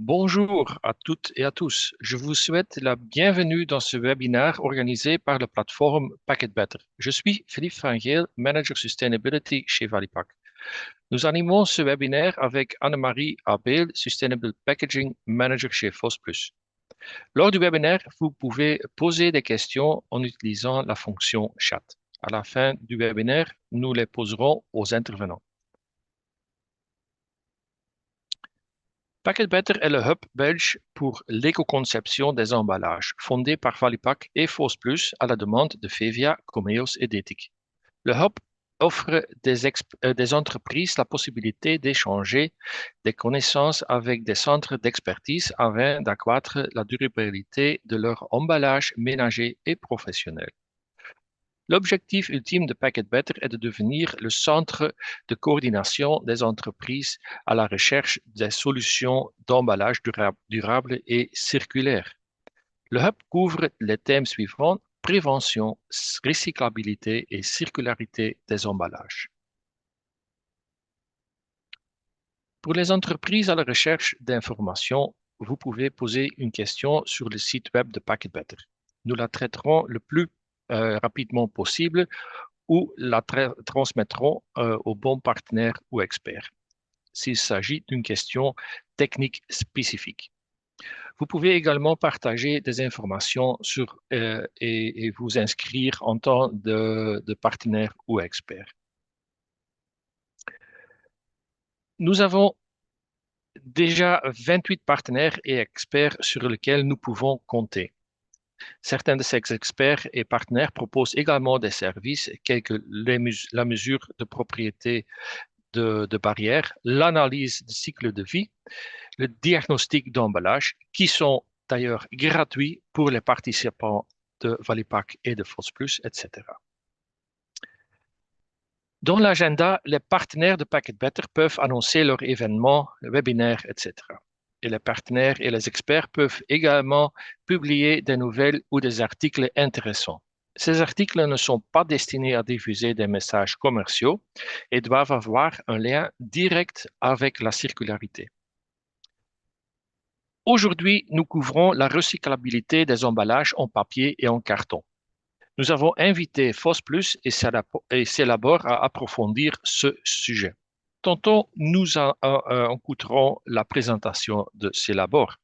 Bonjour à toutes et à tous. Je vous souhaite la bienvenue dans ce webinaire organisé par la plateforme PacketBetter. Je suis Philippe Frangeel, Manager Sustainability chez Valipack. Nous animons ce webinaire avec Annemarie Abel, Sustainable Packaging Manager chez FOSPlus. Lors du webinaire, vous pouvez poser des questions en utilisant la fonction chat. À la fin du webinaire, nous les poserons aux intervenants. PacketBetter est le hub belge pour l'éco-conception des emballages, fondé par Valipack et FOSPlus à la demande de Fevia, Comeos et Detic. Le hub offre des entreprises la possibilité d'échanger des connaissances avec des centres d'expertise afin d'accroître la durabilité de leur emballage ménager et professionnel. L'objectif ultime de PacketBetter est de devenir le centre de coordination des entreprises à la recherche des solutions d'emballage durable et circulaire. Le hub couvre les thèmes suivants: prévention, recyclabilité et circularité des emballages. Pour les entreprises à la recherche d'informations, vous pouvez poser une question sur le site web de PacketBetter. Nous la traiterons le plus rapidement possible ou la transmettront au bon partenaire ou expert s'il s'agit d'une question technique spécifique. Vous pouvez également partager des informations et vous inscrire en tant de partenaire ou expert. Nous avons déjà 28 partenaires et experts sur lesquels nous pouvons compter. Certains de ces experts et partenaires proposent également des services tels que la mesure de propriété de barrières, l'analyse de cycle de vie, le diagnostic d'emballage, qui sont d'ailleurs gratuits pour les participants de Valipack et de FOSPlus, etc. Dans l'agenda, les partenaires de PacketBetter peuvent annoncer leurs événements, webinaires, etc. Et les partenaires et les experts peuvent également publier des nouvelles ou des articles intéressants. Ces articles ne sont pas destinés à diffuser des messages commerciaux et doivent avoir un lien direct avec la circularité. Aujourd'hui, nous couvrons la recyclabilité des emballages en papier et en carton. Nous avons invité FOSPlus et Célabore à approfondir ce sujet. Tantôt, nous écouterons la présentation de Célabore.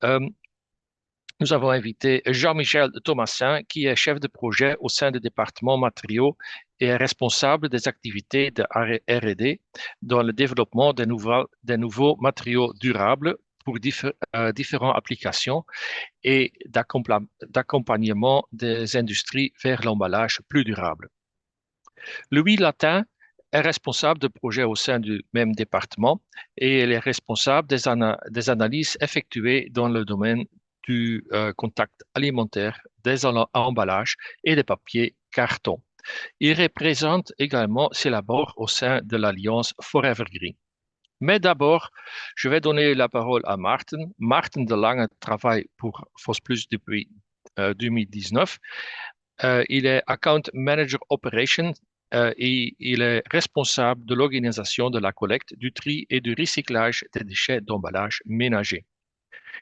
Nous avons invité Jean-Michel Thomasin, qui est chef de projet au sein du département matériaux et est responsable des activités de R&D dans le développement des nouveaux matériaux durables pour différentes applications et d'accompagnement des industries vers l'emballage plus durable. Louis Latin est responsable de projets au sein du même département et il est responsable des analyses effectuées dans le domaine du contact alimentaire, des emballages et des papiers carton. Il représente également Célabore au sein de l'Alliance Forever Green. Mais d'abord, je vais donner la parole à Maarten. Maarten de Lange travaille pour FOSPlus depuis 2019. Il est Account Manager Operations et il est responsable de l'organisation de la collecte, du tri et du recyclage des déchets d'emballage ménager.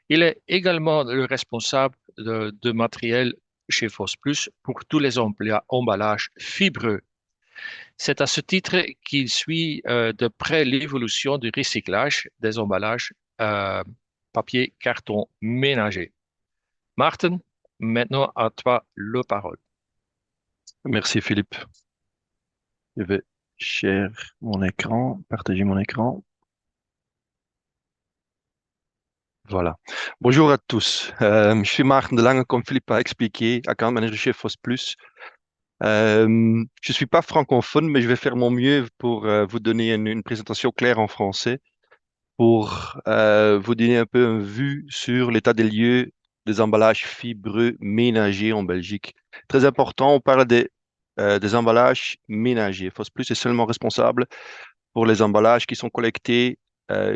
Il est également le responsable de matériel chez FOSPlus pour tous les emballages fibreux. C'est à ce titre qu'il suit de près l'évolution du recyclage des emballages papier, carton ménager. Maarten, maintenant à toi la parole. Merci Philippe. Je vais share mon écran, partager mon écran. Voilà. Bonjour à tous. Je suis Maarten de Lange, comme Philippe a expliqué, account manager chez FOSPlus. Je ne suis pas francophone, mais je vais faire mon mieux pour vous donner une présentation claire en français, pour vous donner un peu une vue sur l'état des lieux des emballages fibreux ménagers en Belgique. Très important, on parle des emballages ménagers. FOSPlus est seulement responsable pour les emballages qui sont collectés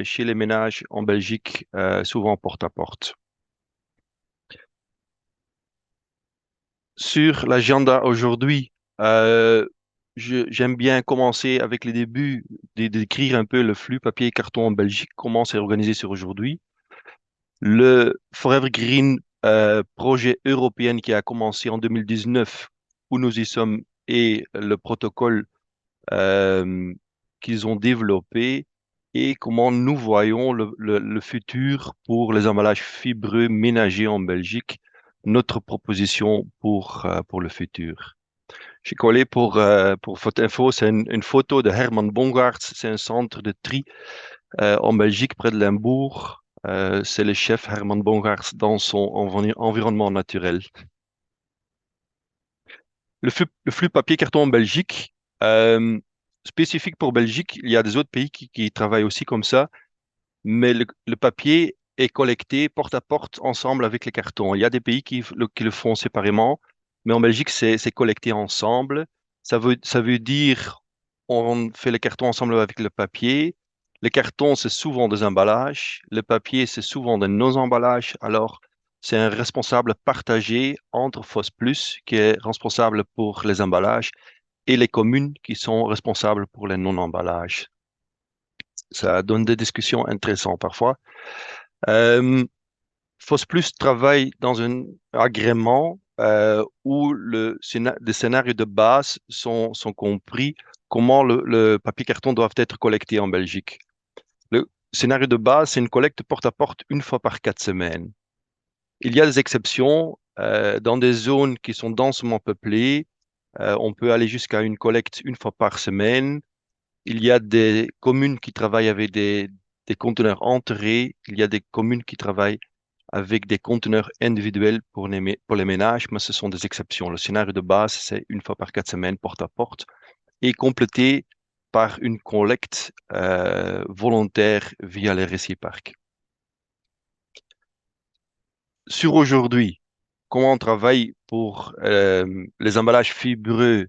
chez les ménages en Belgique, souvent porte à porte. Sur l'agenda aujourd'hui, j'aime bien commencer avec les débuts, d'écrire un peu le flux papier et carton en Belgique, comment c'est organisé sur aujourd'hui. Le Forever Green projet européen qui a commencé en 2019, où nous y sommes, et le protocole euh, qu'ils ont développé et comment nous voyons le futur pour les emballages fibreux ménagers en Belgique, notre proposition pour le futur. J'ai collé pour votre info, c'est une photo de Herman Bongaerts, c'est un centre de tri en Belgique près de Limbourg. C'est le chef Herman Bongaerts dans son environnement naturel. Le flux papier carton en Belgique, euh, spécifique pour Belgique, il y a des autres pays qui travaillent aussi comme ça, mais le papier est collecté porte à porte ensemble avec les cartons. Il y a des pays qui le font séparément, mais en Belgique, c'est collecté ensemble. Ça veut dire on fait les cartons ensemble avec le papier. Les cartons, c'est souvent des emballages. Le papier, c'est souvent de nos emballages. Alors, c'est un responsable partagé entre FOS Plus, qui est responsable pour les emballages, et les communes qui sont responsables pour les non-emballages. Ça donne des discussions intéressantes parfois. Euh, FOS Plus travaille dans un agrément où des scénarios de base sont compris comment le papier carton doit être collecté en Belgique. Le scénario de base, c'est une collecte porte à porte une fois par 4 semaines. Il y a des exceptions. Dans des zones qui sont densément peuplées, on peut aller jusqu'à une collecte une fois par semaine. Il y a des communes qui travaillent avec des conteneurs enterrés. Il y a des communes qui travaillent avec des conteneurs individuels pour les ménages, mais ce sont des exceptions. Le scénario de base, c'est une fois par 4 semaines, porte à porte, et complété par une collecte volontaire via les réciparcs. Sur aujourd'hui, comment on travaille pour les emballages fibreux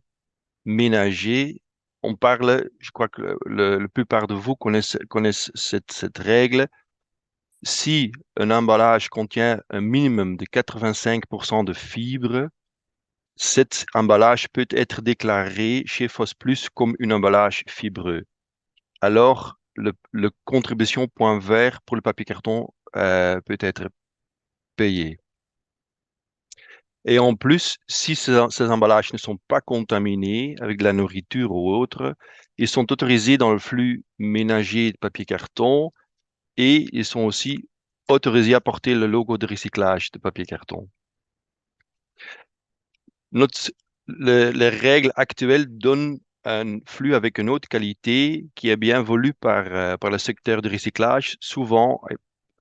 ménagers? On parle, je crois que la plupart de vous connaissent cette règle. Si un emballage contient un minimum de 85% de fibres, cet emballage peut être déclaré chez FOS Plus comme un emballage fibreux. Alors, le contribution point vert pour le papier carton peut être payé. Et en plus, si ces emballages ne sont pas contaminés avec de la nourriture ou autre, ils sont autorisés dans le flux ménager de papier carton et ils sont aussi autorisés à porter le logo de recyclage de papier carton. Notre, les règles actuelles donnent un flux avec une haute qualité qui est bien voulu par le secteur du recyclage, souvent,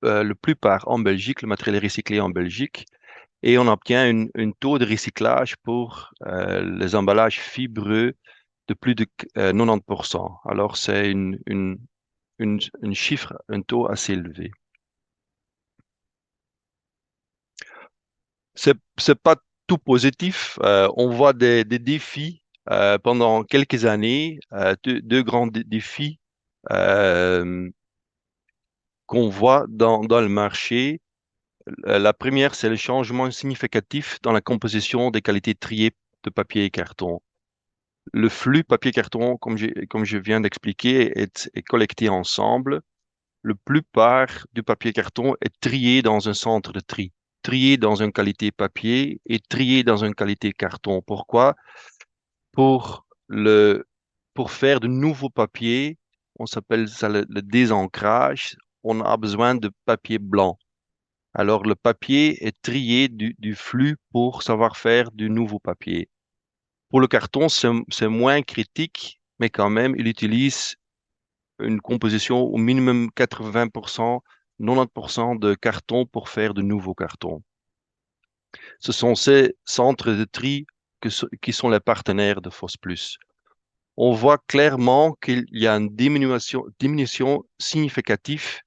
la plupart en Belgique, le matériel est recyclé en Belgique, et on obtient un taux de recyclage pour les emballages fibreux de plus de 90%. Alors, c'est une chiffre, un taux assez élevé. C'est pas tout positif. On voit des défis pendant quelques années, deux grands défis euh, qu'on voit dans le marché. La première, c'est le changement significatif dans la composition des qualités triées de papier et carton. Le flux papier-carton, comme je viens d'expliquer, est collecté ensemble. La plupart du papier-carton est trié dans un centre de tri, trié dans une qualité papier et trié dans une qualité carton. Pourquoi? Pour pour faire de nouveaux papiers, on s'appelle ça le désancrage, on a besoin de papier blanc. Alors, le papier est trié du flux pour savoir faire du nouveau papier. Pour le carton, c'est moins critique, mais quand même, il utilise une composition au minimum 80%, 90% de carton pour faire de nouveaux cartons. Ce sont ces centres de tri qui sont les partenaires de FOS+. On voit clairement qu'il y a une diminution significative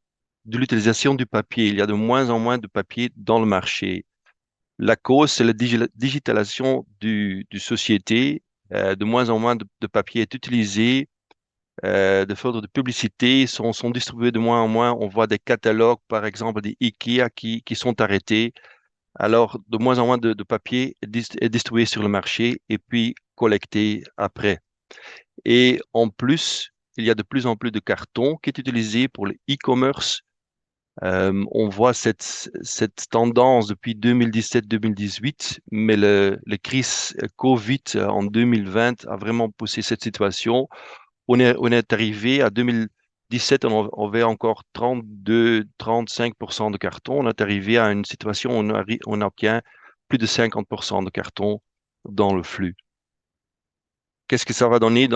de l'utilisation du papier. Il y a de moins en moins de papier dans le marché. La cause, c'est la digitalisation du société. De moins en moins de papier est utilisé. De photos de publicité sont distribuées de moins en moins. On voit des catalogues, par exemple, des IKEA qui sont arrêtés. Alors, de moins en moins de papier est distribué sur le marché et puis collecté après. Et en plus, il y a de plus en plus de carton qui est utilisé pour le e-commerce. On voit cette tendance depuis 2017-2018, mais le crise Covid en 2020 a vraiment poussé cette situation. On est arrivé à 2017, on avait encore 32-35% de carton. On est arrivé à une situation où on obtient plus de 50% de carton dans le flux. Qu'est-ce que ça va donner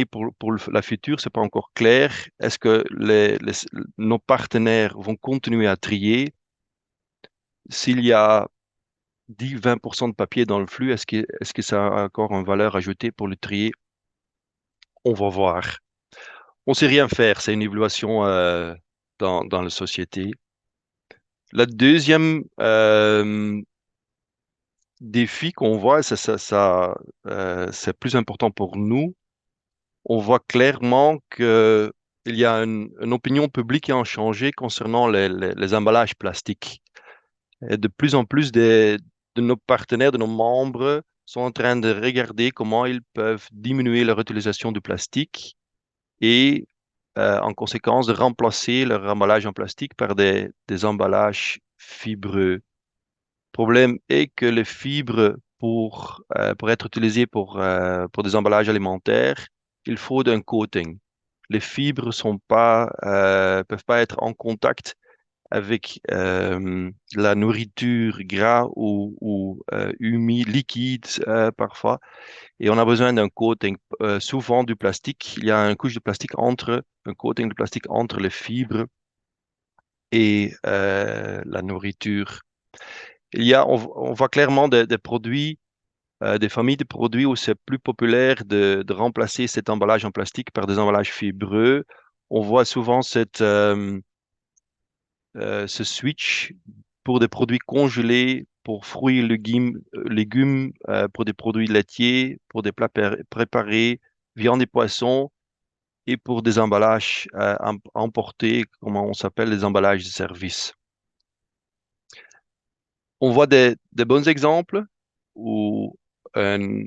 pour la future? C'est pas encore clair. Est-ce que nos partenaires vont continuer à trier? S'il y a 10-20% de papier dans le flux, est-ce que ça a encore une valeur ajoutée pour le trier? On va voir. On sait rien faire. C'est une évaluation dans la société. La deuxième défi qu'on voit, c'est plus important pour nous. On voit clairement que il y a une opinion publique qui a changé concernant les emballages plastiques. Et de plus en plus de nos partenaires, de nos membres, sont en train de regarder comment ils peuvent diminuer leur utilisation du plastique et, en conséquence, de remplacer leur emballage en plastique par des emballages fibreux. Le problème est que les fibres, pour être utilisées pour des emballages alimentaires, il faut un coating. Les fibres peuvent pas être en contact avec la nourriture gras ou humide, liquide parfois. Et on a besoin d'un coating. Souvent du plastique, il y a une couche de plastique un coating de plastique entre les fibres et la nourriture. On voit clairement des produits, des familles de produits où c'est plus populaire de remplacer cet emballage en plastique par des emballages fibreux. On voit souvent ce switch pour des produits congelés, pour fruits et légumes, pour des produits laitiers, pour des plats préparés, viande et poissons, et pour des emballages emportés, comment on s'appelle, les emballages de service. On voit des bons exemples où un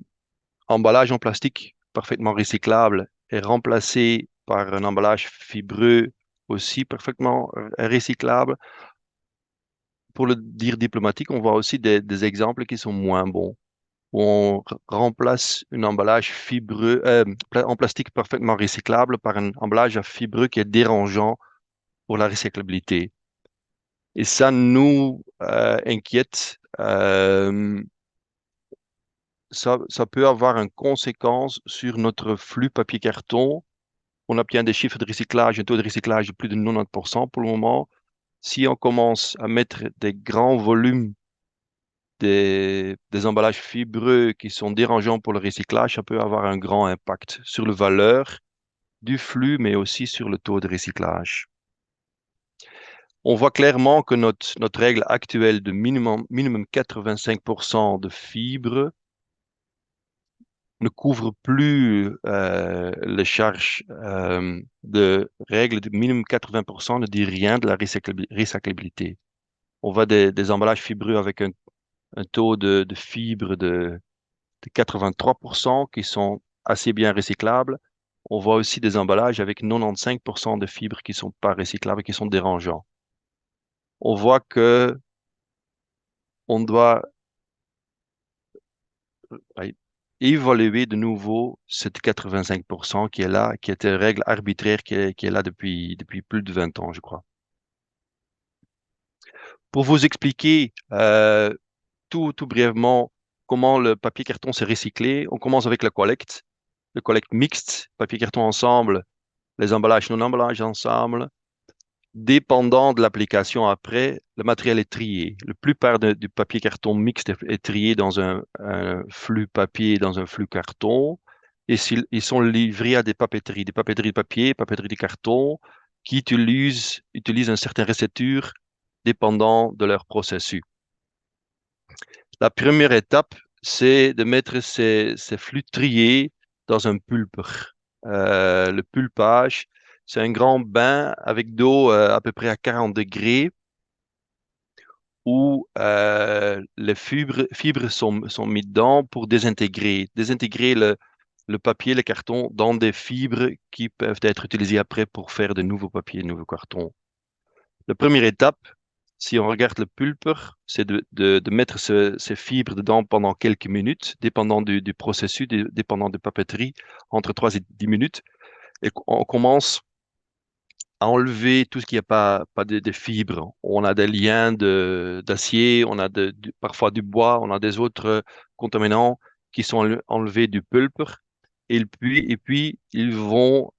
emballage en plastique parfaitement recyclable est remplacé par un emballage fibreux aussi parfaitement recyclable. Pour le dire diplomatique, on voit aussi des exemples qui sont moins bons, où on remplace un emballage fibreux, en plastique parfaitement recyclable par un emballage à fibreux qui est dérangeant pour la recyclabilité. Et ça nous inquiète. Ça peut avoir une conséquence sur notre flux papier-carton. On obtient des chiffres de recyclage, un taux de recyclage de plus de 90% pour le moment. Si on commence à mettre des grands volumes des emballages fibreux qui sont dérangeants pour le recyclage, ça peut avoir un grand impact sur la valeur du flux, mais aussi sur le taux de recyclage. On voit clairement que notre règle actuelle de minimum 85% de fibres ne couvre plus les charges de règle de minimum 80% ne dit rien de la recyclabilité. On voit des emballages fibreux avec un taux de fibres de 83% qui sont assez bien recyclables. On voit aussi des emballages avec 95% de fibres qui sont pas recyclables, qui sont dérangeants. On voit que on doit évaluer de nouveau cette 85% qui est là, qui est une règle arbitraire qui est là depuis plus de 20 ans, je crois. Pour vous expliquer tout brièvement comment le papier carton s'est recyclé, on commence avec la collecte. Le collecte mixte, papier carton ensemble, les emballages non emballages ensemble. Dépendant de l'application après, le matériel est trié. La plupart du papier carton mixte est trié dans un flux papier, dans un flux carton. Et ils sont livrés à des papeteries de papier, papeteries de carton, qui utilisent une certaine récepture dépendant de leur processus. La première étape, c'est de mettre ces flux triés dans un pulper. Le pulpage, c'est un grand bain avec d'eau à peu près à 40 degrés où les fibres sont mises dedans pour désintégrer le papier, le carton dans des fibres qui peuvent être utilisées après pour faire de nouveaux papiers, de nouveaux cartons. La première étape, si on regarde le pulper, c'est de mettre ces fibres dedans pendant quelques minutes, dépendant du processus, dépendant de papeterie, entre 3 et 10 minutes. Et on commence à enlever tout ce qui n'est pas de fibres. On a des liens d'acier, on a parfois du bois, on a des autres contaminants qui sont enlevés du pulper. Et puis ils vont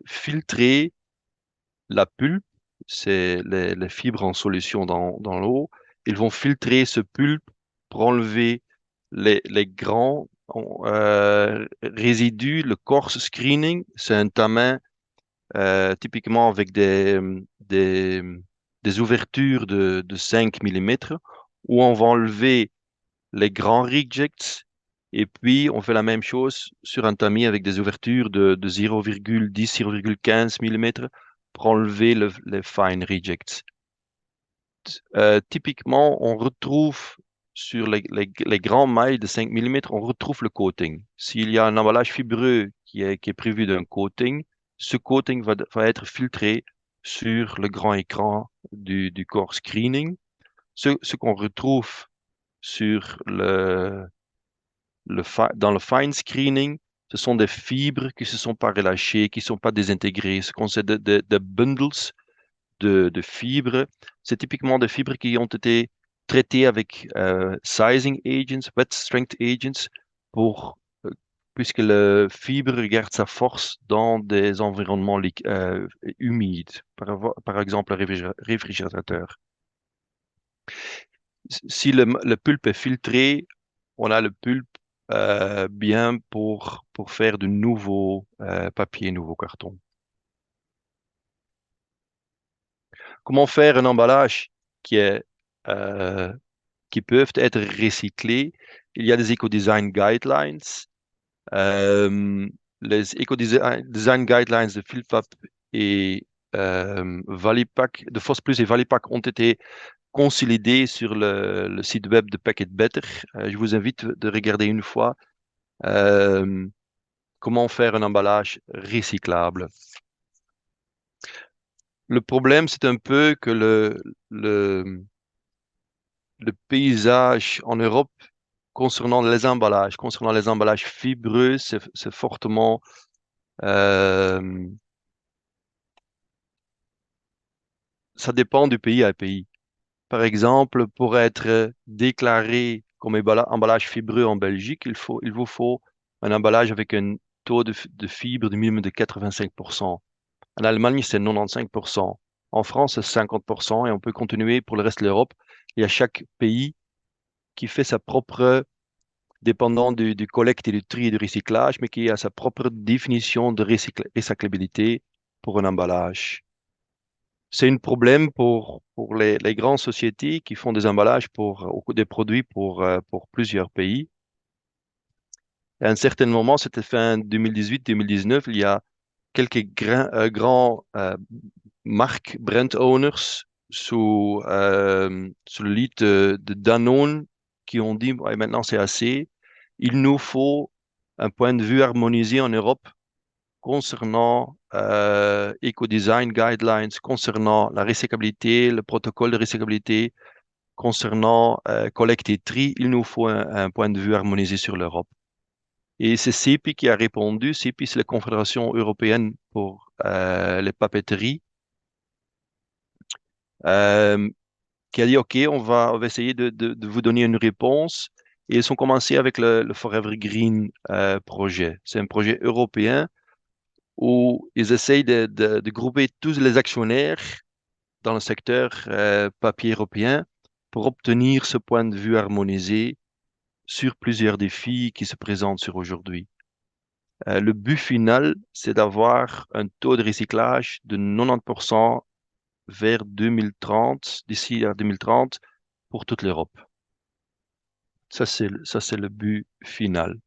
filtrer la pulpe, c'est les fibres en solution dans l'eau. Ils vont filtrer ce pulpe pour enlever les grands résidus. Le coarse screening, c'est un tamin typiquement avec des ouvertures de 5 mm, où on va enlever les grands rejects, et puis on fait la même chose sur un tamis avec des ouvertures de 0,10, 0,15 mm pour enlever les fine rejects. Typiquement, on retrouve sur les grands mailles de 5 mm, on retrouve le coating. S'il y a un emballage fibreux qui est prévu d'un coating, ce coating va être filtré sur le grand écran du core screening. Ce qu'on retrouve sur dans le fine screening, ce sont des fibres qui ne se sont pas relâchées, qui ne sont pas désintégrées, ce qu'on sait de bundles de fibres. C'est typiquement des fibres qui ont été traitées avec sizing agents, wet strength agents, puisque la fibre garde sa force dans des environnements humides, par exemple le réfrigérateur. Si le pulpe est filtré, on a le pulpe bien pour faire de nouveaux papiers, nouveaux cartons. Comment faire un emballage qui est, euh, qui peuvent être recyclés? Il y a des eco-design guidelines. Les eco-design guidelines de Philfap et Valipack, de FOSPlus et Valipack ont été consolidés sur le site web de Packet Better. Je vous invite de regarder une fois comment faire un emballage recyclable. Le problème, c'est un peu que le paysage en Europe concernant les emballages fibreux, c'est fortement ça dépend du pays à pays. Par exemple, pour être déclaré comme emballage fibreux en Belgique, il vous faut un emballage avec un taux de fibre de minimum de 85%. En Allemagne, c'est 95%. En France, c'est 50%. Et on peut continuer pour le reste de l'Europe. Il y a chaque pays qui fait sa propre, dépendant du collecte et du tri et du recyclage, mais qui a sa propre définition de recyclabilité pour un emballage. C'est un problème pour les grandes sociétés qui font des emballages des produits pour plusieurs pays. À un certain moment, c'était fin 2018-2019, il y a quelques grands marques, brand owners, sous le lead de Danone, qui ont dit, ouais, maintenant c'est assez, il nous faut un point de vue harmonisé en Europe concernant Eco-Design Guidelines, concernant la recyclabilité, le protocole de recyclabilité, concernant collecte et tri, il nous faut un point de vue harmonisé sur l'Europe. Et c'est CEPI qui a répondu. CEPI, c'est la Confédération européenne pour les papeteries, euh, qui a dit, OK, on va essayer de vous donner une réponse. Et ils ont commencé avec le Forever Green projet. C'est un projet européen où ils essayent de grouper tous les actionnaires dans le secteur papier européen pour obtenir ce point de vue harmonisé sur plusieurs défis qui se présentent sur aujourd'hui. Le but final, c'est d'avoir un taux de recyclage de 90% vers 2030, d'ici à 2030, pour toute l'Europe. Ça, c'est le but final.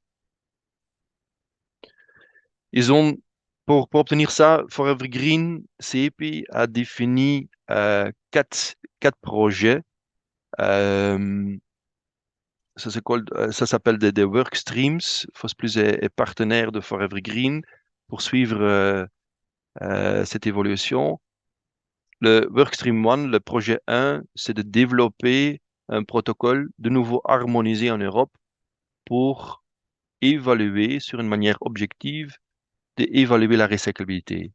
Ils ont, pour obtenir ça, Forever Green, CEPI a défini quatre projets. ça s'appelle des work streams. FOSPlus est partenaire de Forever Green pour suivre cette évolution. Le Workstream 1, le projet 1, c'est de développer un protocole de nouveau harmonisé en Europe pour évaluer sur une manière objective, d'évaluer la recyclabilité.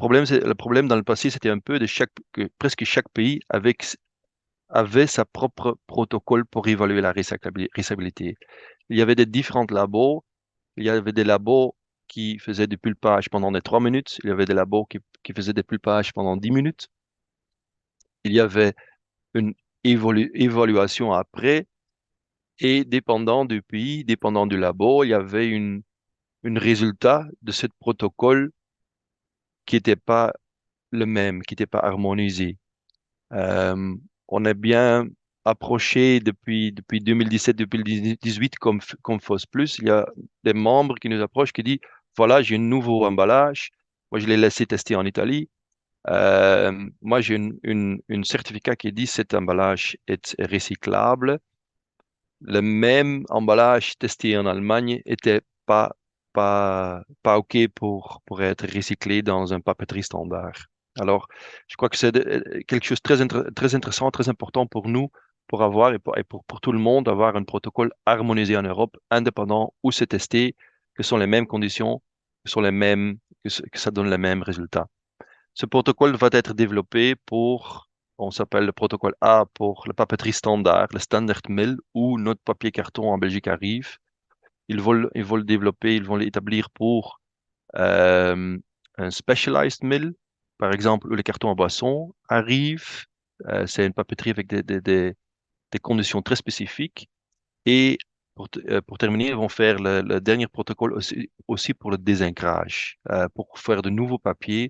Le problème dans le passé, c'était un peu que presque chaque pays avait sa propre protocole pour évaluer la recyclabilité. Il y avait des différents labos. Il y avait des labos qui faisaient du pulpage pendant des 3 minutes. Il y avait des labos qui faisaient des pulpages pendant 10 minutes. Il y avait une évaluation après. Et dépendant du pays, dépendant du labo, il y avait une résultat de ce protocole qui n'était pas le même, qui n'était pas harmonisé. Euh, on est bien approché depuis 2017-2018 comme FOSPlus. Il y a des membres qui nous approchent qui disent, voilà, j'ai un nouveau emballage. Moi, je l'ai laissé tester en Italie. Moi, j'ai une certificat qui dit cet emballage est recyclable. Le même emballage testé en Allemagne était pas OK pour être recyclé dans un papeterie standard. Alors, je crois que c'est quelque chose de très intéressant, très important pour nous, pour avoir pour tout le monde, avoir un protocole harmonisé en Europe, indépendant, où c'est testé, que sont les mêmes conditions, que ça donne les mêmes résultats. Ce protocole va être développé on s'appelle le protocole A pour la papeterie standard, le standard mill, où notre papier carton en Belgique arrive. Ils vont le développer, ils vont l'établir pour euh, un specialized mill, par exemple, où le carton en boisson arrive. C'est une papeterie avec des conditions très spécifiques. Et pour terminer, ils vont faire le dernier protocole aussi pour le désincrage, pour faire de nouveaux papiers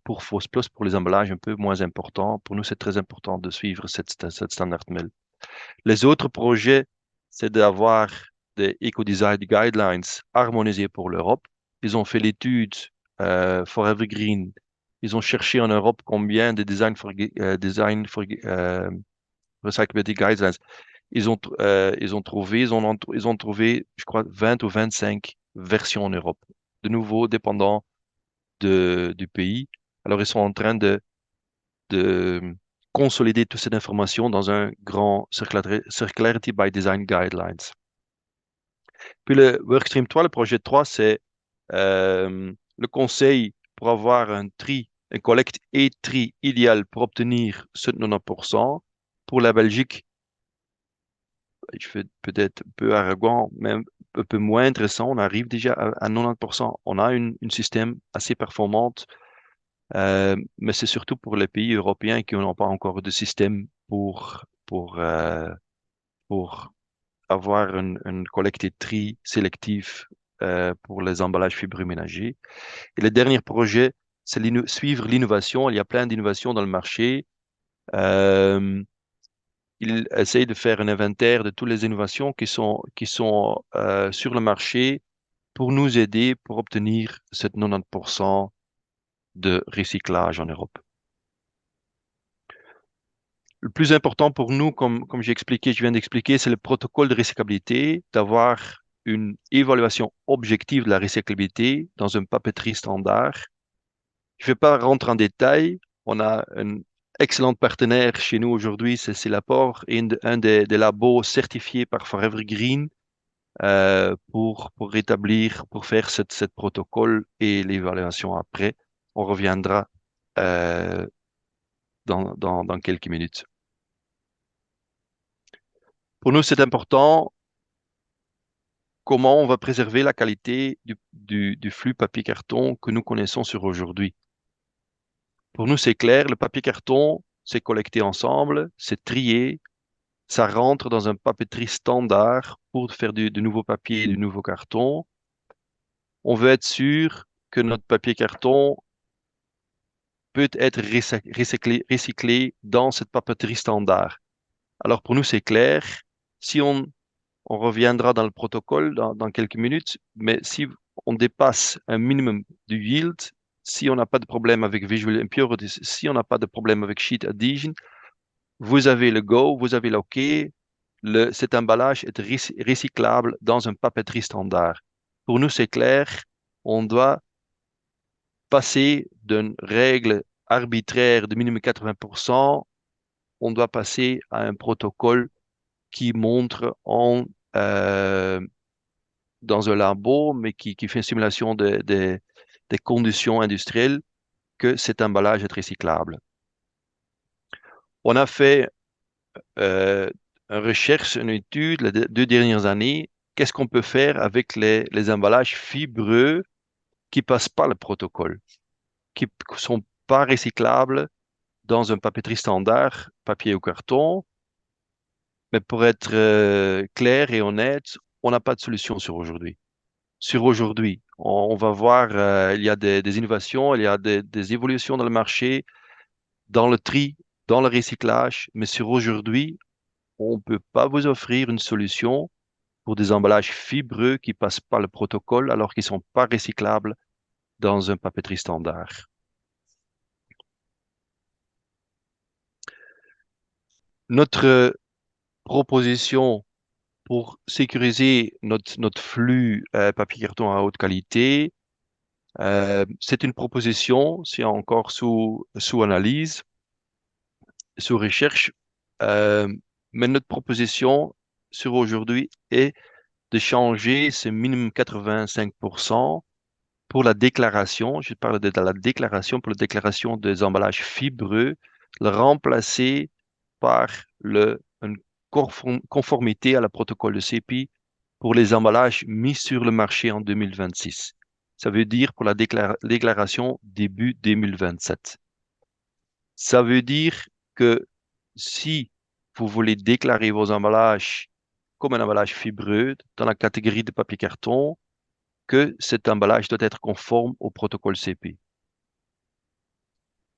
pour FOSPlus, pour les emballages un peu moins importants. Pour nous, c'est très important de suivre cette standard mill. Les autres projets, c'est d'avoir des eco-design guidelines harmonisés pour l'Europe. Ils ont fait l'étude Forever Green. Ils ont cherché en Europe combien de design for recyclability guidelines. Ils ont trouvé, je crois, 20 ou 25 versions en Europe. De nouveau, dépendant du pays. Alors, ils sont en train de consolider toute cette information dans un grand Circularity by Design Guidelines. Puis le Workstream 3, le projet 3, c'est le conseil pour avoir une collecte et tri idéal pour obtenir ce 90%. Pour la Belgique, je fais peut-être un peu arrogant, mais un peu moins intéressant. On arrive déjà à 90%. On a un système assez performant. Mais c'est surtout pour les pays européens qui n'ont pas encore de système pour avoir une collecte-tri sélective pour les emballages fibroménagers. Et le dernier projet, c'est suivre l'innovation. Il y a plein d'innovations dans le marché. Euh, il essaye de faire un inventaire de toutes les innovations qui sont sur le marché pour nous aider pour obtenir cette 90% de recyclage en Europe. Le plus important pour nous, comme je viens d'expliquer, c'est le protocole de recyclabilité, d'avoir une évaluation objective de la recyclabilité dans un papeterie standard. Je ne vais pas rentrer en détail. On a un excellent partenaire chez nous aujourd'hui, c'est Celapor, et un des labos certifiés par Forever Green pour faire cette protocole et l'évaluation après. On reviendra euh, dans quelques minutes. Pour nous, c'est important comment on va préserver la qualité du flux papier-carton que nous connaissons sur aujourd'hui. Pour nous, c'est clair, le papier-carton, c'est collecté ensemble, c'est trié, ça rentre dans un papeterie standard pour faire de nouveaux papiers et de nouveaux cartons. On veut être sûr que notre papier-carton peut être recyclé dans cette papeterie standard. Alors pour nous, c'est clair. Si on reviendra dans le protocole dans quelques minutes, mais si on dépasse un minimum du yield, si on n'a pas de problème avec visual impurities, si on n'a pas de problème avec sheet adhesion, vous avez le go, vous avez l'OK, cet emballage est recyclable dans une papeterie standard. Pour nous, c'est clair, on doit passer d'une règle arbitraire de minimum 80%, on doit passer à un protocole qui montre euh, dans un labo, mais qui fait une simulation des conditions industrielles, que cet emballage est recyclable. On a fait une recherche, une étude les 2 dernières années. Qu'est-ce qu'on peut faire avec les emballages fibreux qui passent pas le protocole, qui sont pas recyclables dans un papeterie standard, papier ou carton? Mais pour être clair et honnête, on n'a pas de solution sur aujourd'hui. Sur aujourd'hui, on va voir, il y a des innovations, il y a des évolutions dans le marché, dans le tri, dans le recyclage, mais sur aujourd'hui, on ne peut pas vous offrir une solution pour des emballages fibreux qui passent pas le protocole alors qu'ils sont pas recyclables dans un papeterie standard. Notre proposition pour sécuriser notre flux papier carton à haute qualité, c'est une proposition, c'est encore sous analyse, sous recherche, euh, mais notre proposition sur aujourd'hui est de changer ce minimum 85% pour la déclaration. Je parle de la déclaration, pour la déclaration des emballages fibreux, le remplacer par une conformité à la protocole de CEPI pour les emballages mis sur le marché en 2026. Ça veut dire pour la déclaration début 2027. Ça veut dire que si vous voulez déclarer vos emballages comme un emballage fibreux dans la catégorie de papier carton, que cet emballage doit être conforme au protocole CP.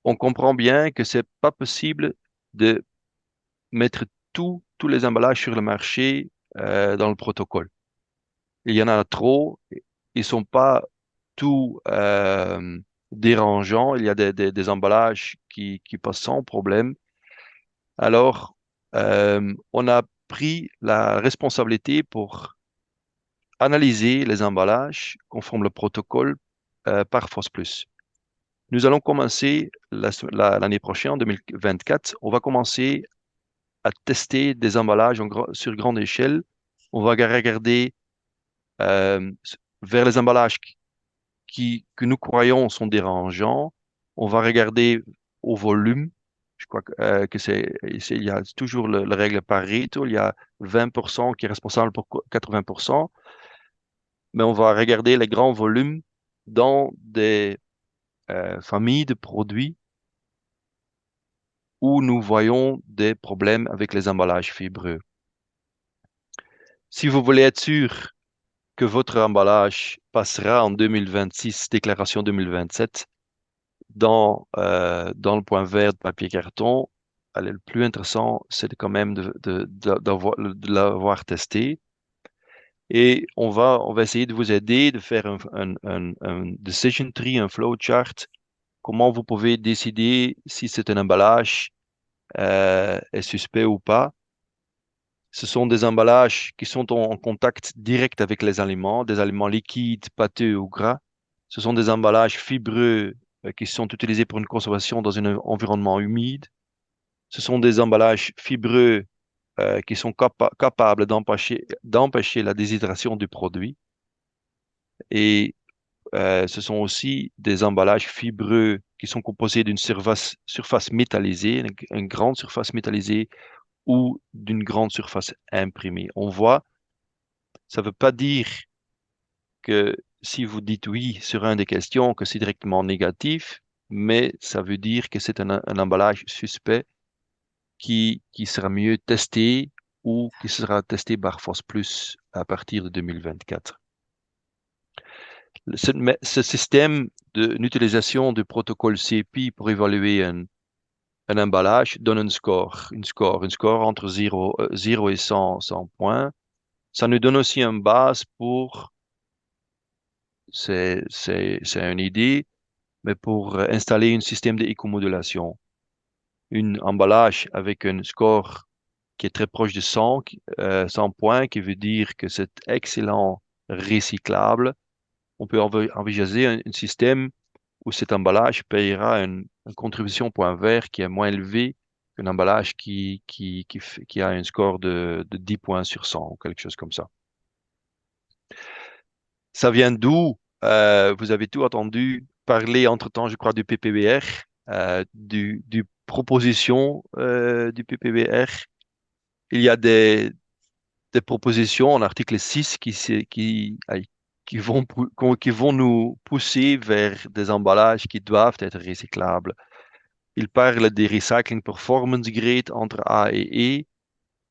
On comprend bien que c'est pas possible de mettre tous les emballages sur le marché dans le protocole. Il y en a trop, ils sont pas tout dérangeants. Il y a des emballages qui passent sans problème. Alors, on a pris la responsabilité pour analyser les emballages conforme le protocole par FOSS+. Nous allons commencer l'année prochaine, en 2024, on va commencer à tester des emballages sur grande échelle. On va regarder euh, vers les emballages que nous croyons sont dérangeants. On va regarder au volume. Je crois que il y a toujours la règle Pareto. Il y a 20% qui est responsable pour 80%. Mais on va regarder les grands volumes dans des familles de produits où nous voyons des problèmes avec les emballages fibreux. Si vous voulez être sûr que votre emballage passera en 2026, déclaration 2027, dans le point vert de papier carton, allez, le plus intéressant, c'est quand même de l'avoir testé. Et on va essayer de vous aider, de faire un decision tree, un flowchart, comment vous pouvez décider si c'est un emballage est suspect ou pas. Ce sont des emballages qui sont en contact direct avec les aliments, des aliments liquides, pâteux ou gras. Ce sont des emballages fibreux qui sont utilisés pour une conservation dans un environnement humide. Ce sont des emballages fibreux qui sont capables d'empêcher la déshydratation du produit. Et ce sont aussi des emballages fibreux qui sont composés d'une surface métallisée, une grande surface métallisée ou d'une grande surface imprimée. On voit, ça ne veut pas dire que si vous dites oui sur une des questions, que c'est directement négatif, mais ça veut dire que c'est un emballage suspect qui sera mieux testé ou qui sera testé par Force Plus à partir de 2024. Ce système d'utilisation du protocole CPI pour évaluer un emballage donne un score entre 0 et 100 points. Ça nous donne aussi une base pour, c'est une idée, mais pour installer un système d'éco-modulation. Un emballage avec un score qui est très proche de 100, 100 points, qui veut dire que c'est excellent recyclable. On peut envisager un système où cet emballage payera une contribution point vert qui est moins élevée qu'un emballage qui a un score de 10 points sur 100 ou quelque chose comme ça. Ça vient d'où? Vous avez tout entendu parler entre-temps, je crois, du PPBR, du proposition du PPBR. Il y a des propositions en article 6 qui vont nous pousser vers des emballages qui doivent être recyclables. Il parle des recycling performance grade entre A et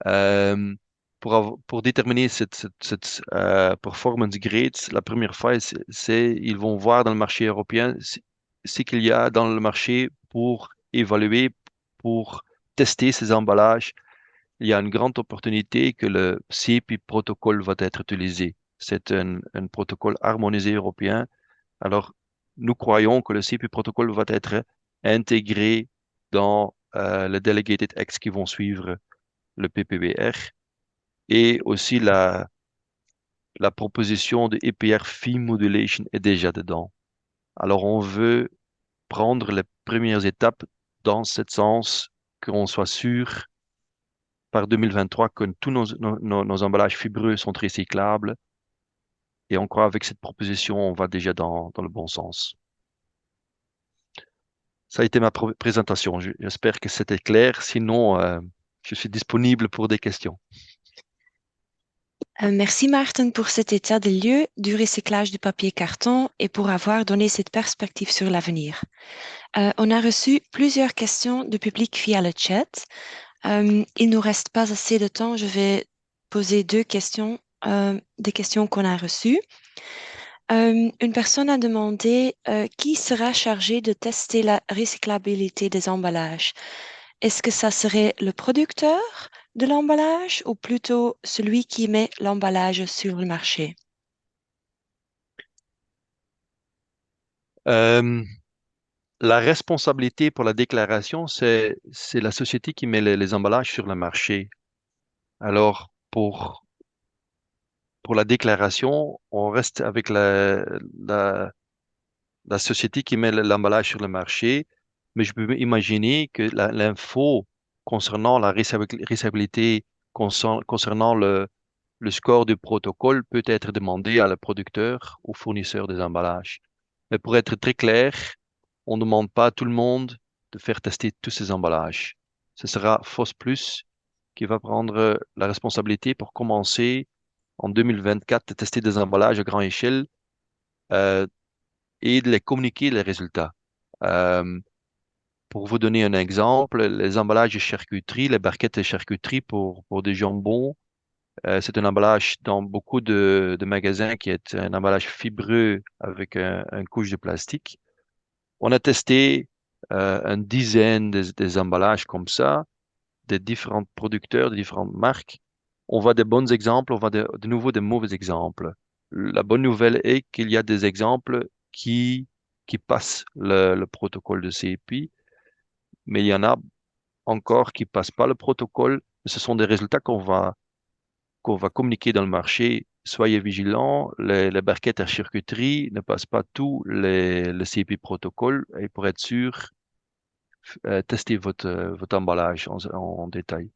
E. Euh, pour déterminer cette performance grade, la première fois, ils vont voir dans le marché européen ce qu'il y a dans le marché pour évaluer, pour tester ces emballages. Il y a une grande opportunité que le CEPI protocole va être utilisé. C'est un protocole harmonisé européen. Alors, nous croyons que le CEPI protocole va être intégré dans les Delegated Acts qui vont suivre le PPBR et aussi la proposition de EPR Fee Modulation est déjà dedans. Alors, on veut prendre les premières étapes dans ce sens, qu'on soit sûr par 2023 que tous nos emballages fibreux sont recyclables. Et on croit avec cette proposition, on va déjà dans le bon sens. Ça a été ma présentation. J'espère que c'était clair. Sinon, je suis disponible pour des questions. Merci Maarten pour cet état des lieux du recyclage du papier carton et pour avoir donné cette perspective sur l'avenir. On a reçu plusieurs questions du public via le chat. Il nous reste pas assez de temps. Je vais poser deux questions, des questions qu'on a reçues. Une personne a demandé qui sera chargé de tester la recyclabilité des emballages. Est-ce que ça serait le producteur de l'emballage ou plutôt celui qui met l'emballage sur le marché? La responsabilité pour la déclaration, c'est la société qui met les emballages sur le marché. Alors, pour la déclaration, on reste avec la société qui met l'emballage sur le marché, mais je peux imaginer que l'info concernant la récyclabilité, concernant le score du protocole peut être demandé à le producteur ou fournisseur des emballages. Mais pour être très clair, on ne demande pas à tout le monde de faire tester tous ces emballages. Ce sera FOS Plus qui va prendre la responsabilité pour commencer en 2024 de tester des emballages à grande échelle euh, et de les communiquer les résultats. Euh, pour vous donner un exemple, les emballages de charcuterie, les barquettes de charcuterie pour des jambons, c'est un emballage dans beaucoup de magasins qui est un emballage fibreux avec une couche de plastique. On a testé une dizaine des emballages comme ça, des différents producteurs, de différentes marques. On voit des bons exemples, on voit de nouveau des mauvais exemples. La bonne nouvelle est qu'il y a des exemples qui passent le protocole de CEPI, mais il y en a encore qui passent pas le protocole. Ce sont des résultats qu'on va communiquer dans le marché. Soyez vigilants, les barquettes à charcuterie ne passent pas tout le CEPI protocole et pour être sûr, testez votre emballage en détail.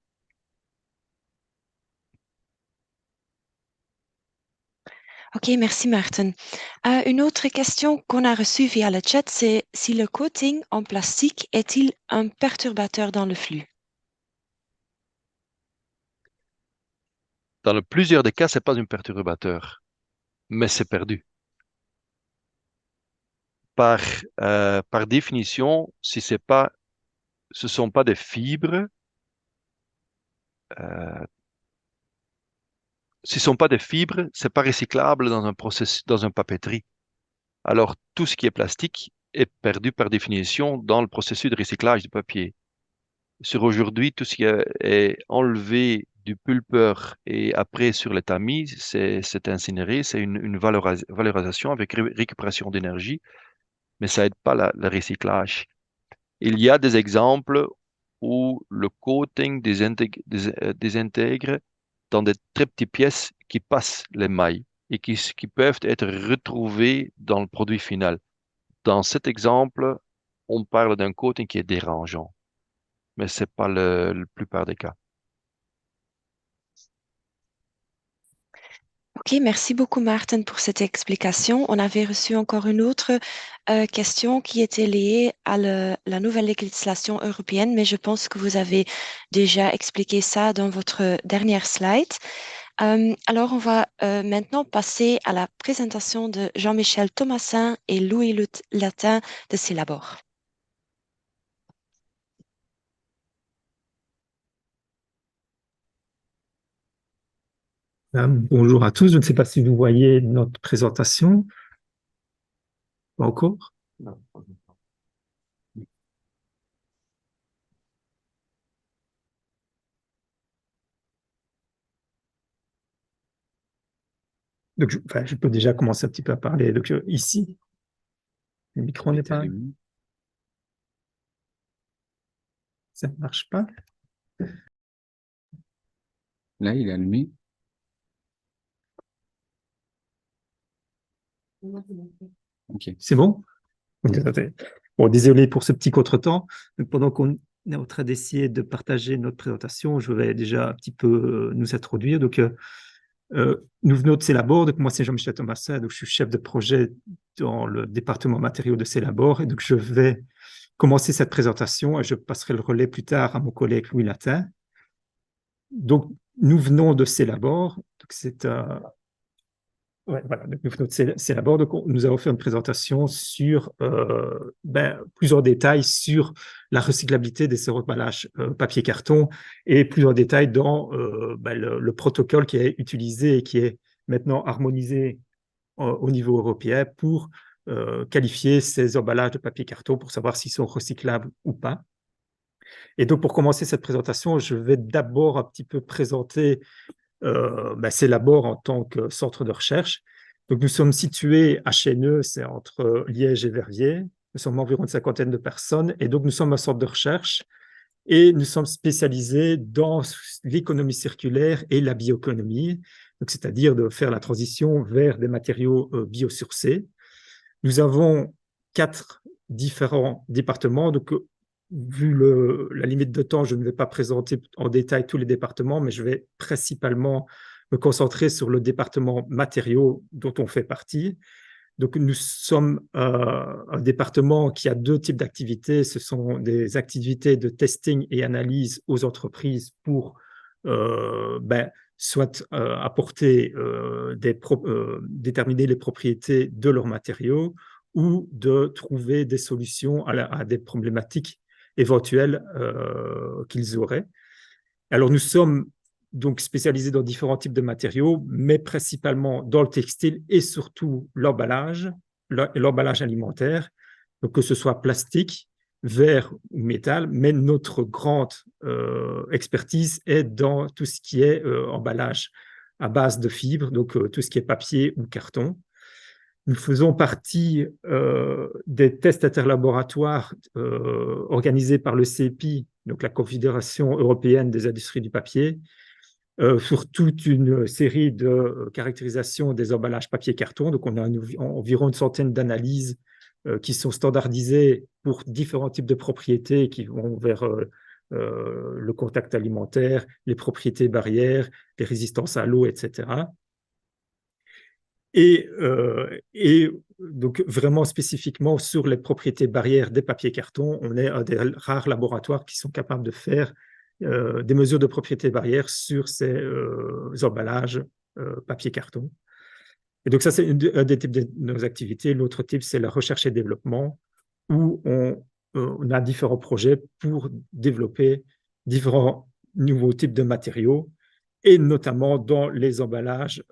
Ok, merci Maarten. Une autre question qu'on a reçue via le chat, c'est si le coating en plastique est-il un perturbateur dans le flux? Dans plusieurs des cas, c'est pas un perturbateur, mais c'est perdu. Par, par définition, si c'est pas, ce sont pas des fibres, euh, si ce sont pas des fibres, c'est pas recyclable dans un processus, dans une papeterie. Alors, tout ce qui est plastique est perdu par définition dans le processus de recyclage du papier. Sur aujourd'hui, tout ce qui est enlevé du pulpeur et après sur le tamis, c'est incinéré, c'est une valorisation avec récupération d'énergie, mais ça aide pas le recyclage. Il y a des exemples où le coating désintègre dans des très petites pièces qui passent les mailles et qui peuvent être retrouvées dans le produit final. Dans cet exemple, on parle d'un coating qui est dérangeant, mais ce n'est pas la plupart des cas. Ok, merci beaucoup Martin pour cette explication. On avait reçu encore une autre question qui était liée à la nouvelle législation européenne, mais je pense que vous avez déjà expliqué ça dans votre dernière slide. Alors, on va maintenant passer à la présentation de Jean-Michel Thomassin et Louis Latin de Célabor. Bonjour à tous, je ne sais pas si vous voyez notre présentation. Pas encore? Non. Donc, je peux déjà commencer un petit peu à parler. Donc, ici, le micro n'est pas... Ça ne marche pas. Là, il est allumé. Ok. C'est bon? Bon, désolé pour ce petit contretemps. Pendant qu'on est en train d'essayer de partager notre présentation, je vais déjà un petit peu nous introduire. Donc, nous venons de Célabor. Donc, moi, c'est Jean-Michel Thomassin. Donc, je suis chef de projet dans le département matériaux de Célabor. Et donc, je vais commencer cette présentation et je passerai le relais plus tard à mon collègue Louis Latin. Donc, nous venons de Célabor. Donc, c'est ouais, voilà, donc nous venons de Célabor. Donc, nous avons fait une présentation sur plusieurs détails sur la recyclabilité des emballages papier-carton et plusieurs détails dans le protocole qui est utilisé et qui est maintenant harmonisé au niveau européen pour qualifier ces emballages de papier-carton pour savoir s'ils sont recyclables ou pas. Et donc, pour commencer cette présentation, je vais d'abord un petit peu présenter Célabor en tant que centre de recherche. Donc, nous sommes situés à Chêneux, c'est entre Liège et Verviers. Nous sommes environ une cinquantaine de personnes. Et donc, nous sommes un centre de recherche et nous sommes spécialisés dans l'économie circulaire et la bioéconomie, c'est-à-dire de faire la transition vers des matériaux biosourcés. Nous avons 4 différents départements. Donc, vu la limite de temps, je ne vais pas présenter en détail tous les départements, mais je vais principalement me concentrer sur le département matériaux dont on fait partie. Donc, nous sommes un département qui a 2 types d'activités. Ce sont des activités de testing et analyse aux entreprises pour soit apporter, déterminer les propriétés de leurs matériaux ou de trouver des solutions à des problématiques éventuelles qu'ils auraient. Alors, nous sommes donc spécialisés dans différents types de matériaux, mais principalement dans le textile et surtout l'emballage alimentaire, donc que ce soit plastique, verre ou métal, mais notre grande expertise est dans tout ce qui est emballage à base de fibres, donc tout ce qui est papier ou carton. Nous faisons partie des tests interlaboratoires organisés par le CEPI, donc la Confédération européenne des industries du papier, sur toute une série de caractérisations des emballages papier-carton. Donc, on a environ une centaine d'analyses qui sont standardisées pour différents types de propriétés qui vont vers le contact alimentaire, les propriétés barrières, les résistances à l'eau, etc. Et donc, vraiment spécifiquement sur les propriétés barrières des papiers-cartons, on est un des rares laboratoires qui sont capables de faire des mesures de propriété barrière sur ces emballages papier-carton. Et donc, ça, c'est un des types de nos activités. L'autre type, c'est la recherche et développement, où on a différents projets pour développer différents nouveaux types de matériaux, et notamment dans les emballages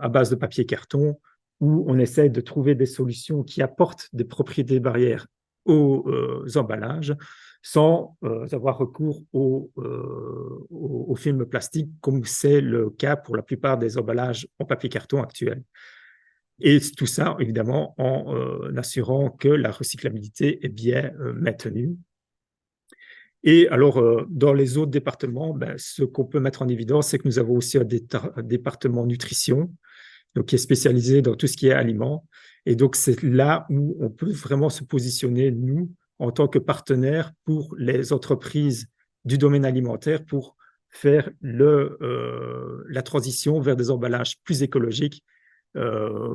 à base de papier-carton, où on essaie de trouver des solutions qui apportent des propriétés barrières aux emballages sans avoir recours aux films plastiques, comme c'est le cas pour la plupart des emballages en papier-carton actuels. Et tout ça, évidemment, en assurant que la recyclabilité est bien maintenue. Et alors, dans les autres départements, ce qu'on peut mettre en évidence, c'est que nous avons aussi un département nutrition, donc qui est spécialisé dans tout ce qui est aliments. Et donc, c'est là où on peut vraiment se positionner, nous, en tant que partenaire pour les entreprises du domaine alimentaire, pour faire la transition vers des emballages plus écologiques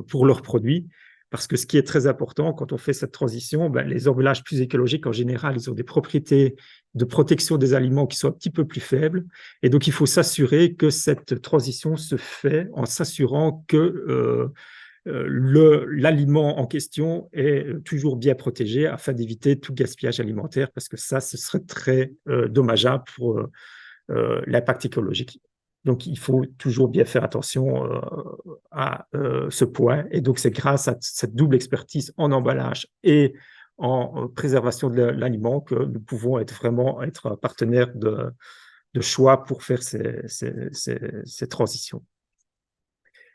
pour leurs produits. Parce que ce qui est très important quand on fait cette transition, les emballages plus écologiques, en général, ils ont des propriétés de protection des aliments qui sont un petit peu plus faibles. Et donc, il faut s'assurer que cette transition se fait en s'assurant que l'aliment en question est toujours bien protégé afin d'éviter tout gaspillage alimentaire, parce que ça, ce serait très dommageable pour l'impact écologique. Donc, il faut toujours bien faire attention à ce point. Et donc, c'est grâce à cette double expertise en emballage et en préservation de l'aliment que nous pouvons vraiment être un partenaire de choix pour faire ces transitions.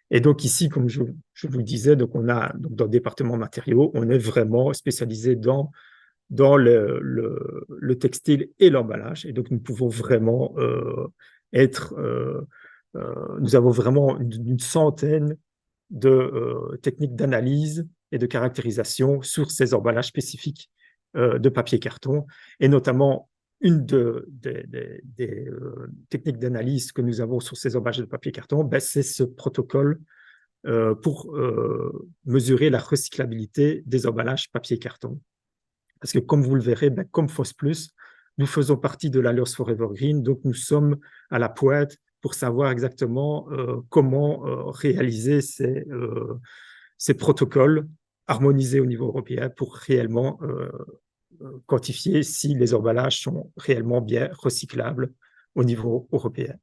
Et donc ici, comme je vous le disais, donc on a donc dans le département matériaux, on est vraiment spécialisé dans le textile et l'emballage. Et donc nous pouvons vraiment nous avons vraiment une centaine de techniques d'analyse et de caractérisation sur ces emballages spécifiques de papier carton, et notamment une des techniques d'analyse que nous avons sur ces emballages de papier carton, c'est ce protocole pour mesurer la recyclabilité des emballages papier carton. Parce que comme vous le verrez, comme FOSS+, nous faisons partie de l'Alliance Forever Green, donc nous sommes à la pointe pour savoir exactement comment réaliser ces protocoles harmonisés au niveau européen pour réellement quantifier si les emballages sont réellement bien recyclables au niveau européen.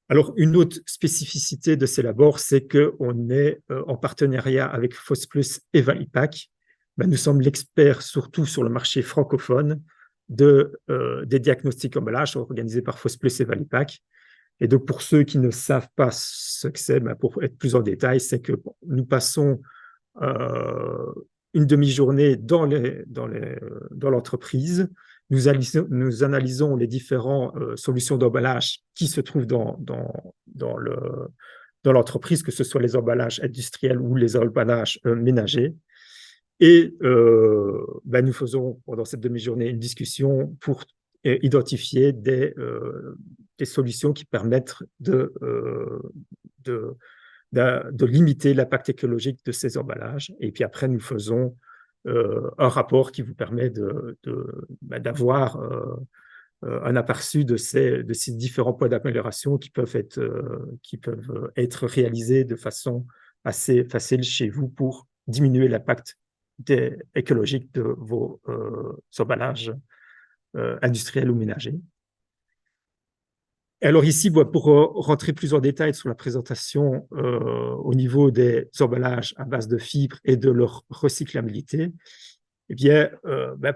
Alors, une autre spécificité de ces labors, c'est qu'on est en partenariat avec FOSS+ et Valipac. Nous sommes l'expert surtout sur le marché francophone des diagnostics emballages organisés par FOSS+ et Valipac. Et donc, pour ceux qui ne savent pas ce que c'est, pour être plus en détail, c'est que nous passons une demi-journée dans l'entreprise. Nous analysons les différentes solutions d'emballage qui se trouvent dans l'entreprise, que ce soit les emballages industriels ou les emballages ménagers. Et nous faisons pendant cette demi-journée une discussion pour identifier des solutions qui permettent de limiter l'impact écologique de ces emballages. Et puis après, nous faisons un rapport qui vous permet d'avoir un aperçu de ces différents points d'amélioration qui peuvent être réalisés de façon assez facile chez vous pour diminuer l'impact écologique de vos emballages industriels ou ménagers. Alors ici, pour rentrer plus en détail sur la présentation au niveau des emballages à base de fibres et de leur recyclabilité, eh bien,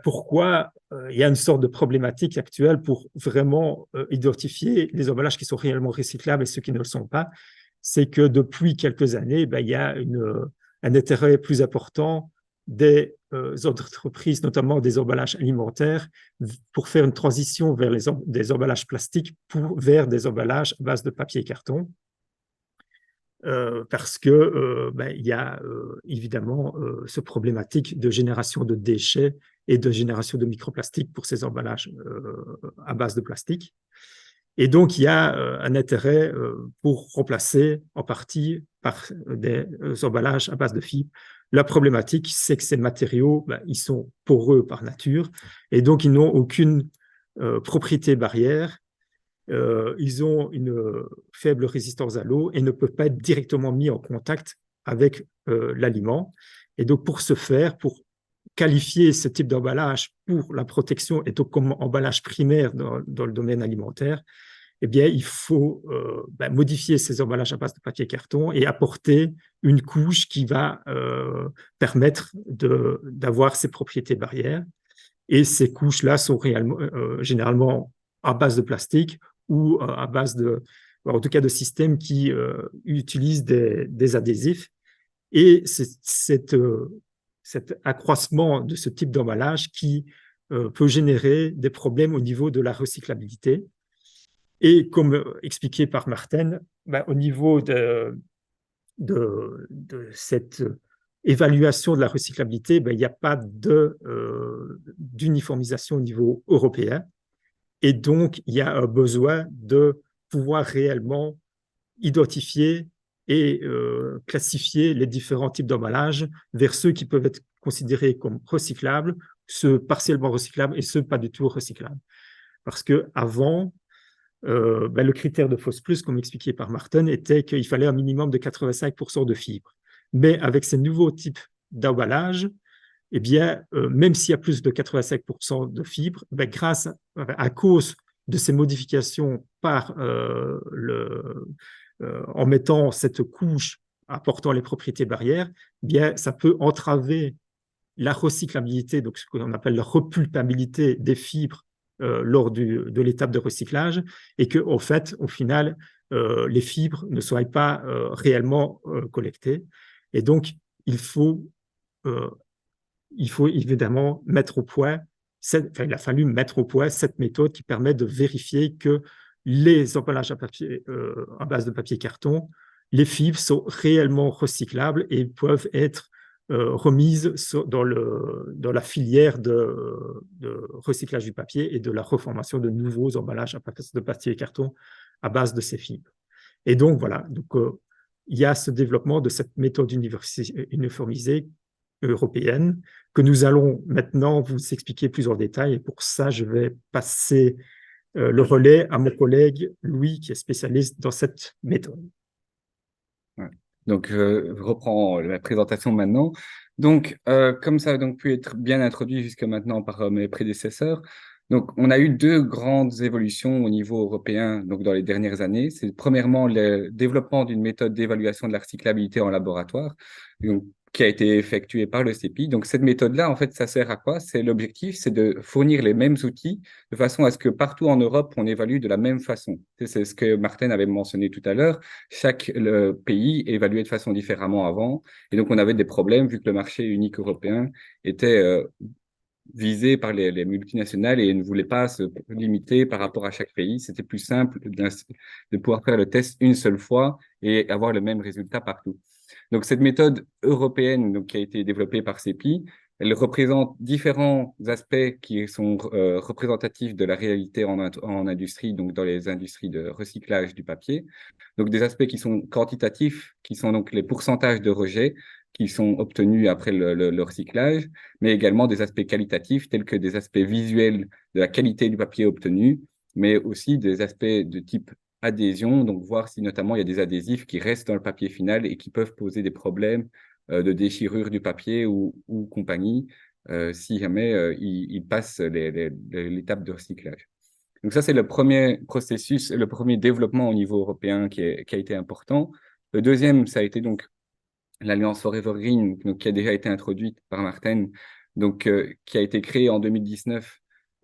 pourquoi il y a une sorte de problématique actuelle pour vraiment identifier les emballages qui sont réellement recyclables et ceux qui ne le sont pas, c'est que depuis quelques années, il y a un intérêt plus important des entreprises, notamment des emballages alimentaires, pour faire une transition vers des emballages plastiques vers des emballages à base de papier et carton. Parce que il y a évidemment ce problématique de génération de déchets et de génération de microplastiques pour ces emballages à base de plastique. Et donc, il y a un intérêt pour remplacer en partie par des emballages à base de fibres. La problématique, c'est que ces matériaux, ils sont poreux par nature et donc ils n'ont aucune propriété barrière. Ils ont une faible résistance à l'eau et ne peuvent pas être directement mis en contact avec l'aliment. Et donc, pour ce faire, pour qualifier ce type d'emballage pour la protection et donc comme emballage primaire dans le domaine alimentaire, eh bien, il faut modifier ces emballages à base de papier et carton et apporter une couche qui va permettre d'avoir ces propriétés barrières. Et ces couches-là sont généralement à base de plastique ou à base en tout cas de systèmes qui utilisent des adhésifs. Et c'est cet accroissement de ce type d'emballage qui peut générer des problèmes au niveau de la recyclabilité. Et comme expliqué par Martin, au niveau de cette évaluation de la recyclabilité, il n'y a pas d'uniformisation au niveau européen. Et donc, il y a un besoin de pouvoir réellement identifier et classifier les différents types d'emballages vers ceux qui peuvent être considérés comme recyclables, ceux partiellement recyclables et ceux pas du tout recyclables. Parce qu'avant, le critère de FOS+, comme expliqué par Martin, était qu'il fallait un minimum de 85% de fibres. Mais avec ces nouveaux types d'emballage, eh bien, même s'il y a plus de 85% de fibres, à cause de ces modifications en mettant cette couche apportant les propriétés barrières, eh bien, ça peut entraver la recyclabilité, donc ce qu'on appelle la repulpabilité des fibres lors de l'étape de recyclage, et qu'au fait, au final, les fibres ne soient pas réellement collectées. Et donc, il faut évidemment mettre au point, il a fallu mettre au point cette méthode qui permet de vérifier que les emballages à base de papier carton, les fibres sont réellement recyclables et peuvent être remises dans la filière de recyclage du papier et de la reformation de nouveaux emballages de papier carton à base de ces fibres. Et donc, voilà, il y a ce développement de cette méthode uniformisée européenne que nous allons maintenant vous expliquer plus en détail. Et pour ça, je vais passer le relais à mon collègue Louis, qui est spécialiste dans cette méthode. Ouais. Donc, je reprends la présentation maintenant. Donc, comme ça a donc pu être bien introduit jusqu'à maintenant par mes prédécesseurs, donc on a eu deux grandes évolutions au niveau européen donc dans les dernières années. C'est premièrement le développement d'une méthode d'évaluation de la recyclabilité en laboratoire, donc, qui a été effectuée par le CEPI. Donc, cette méthode-là, en fait, ça sert à quoi? L'objectif, c'est de fournir les mêmes outils de façon à ce que partout en Europe, on évalue de la même façon. C'est ce que Martin avait mentionné tout à l'heure. Chaque pays est évalué de façon différemment avant. Et donc, on avait des problèmes vu que le marché unique européen était visé par les multinationales et ne voulait pas se limiter par rapport à chaque pays. C'était plus simple de pouvoir faire le test une seule fois et avoir le même résultat partout. Donc, cette méthode européenne donc, qui a été développée par CEPI, elle représente différents aspects qui sont représentatifs de la réalité en industrie, donc dans les industries de recyclage du papier. Donc, des aspects qui sont quantitatifs, qui sont donc les pourcentages de rejet qui sont obtenus après le recyclage, mais également des aspects qualitatifs tels que des aspects visuels de la qualité du papier obtenu, mais aussi des aspects de type adhésion, donc voir si notamment il y a des adhésifs qui restent dans le papier final et qui peuvent poser des problèmes de déchirure du papier ou compagnie si jamais il passe l'étape de recyclage. Donc ça, c'est le premier processus, le premier développement au niveau européen qui a été important. Le deuxième, ça a été donc l'Alliance Forever Green, donc, qui a déjà été introduite par Martin, donc qui a été créée en 2019.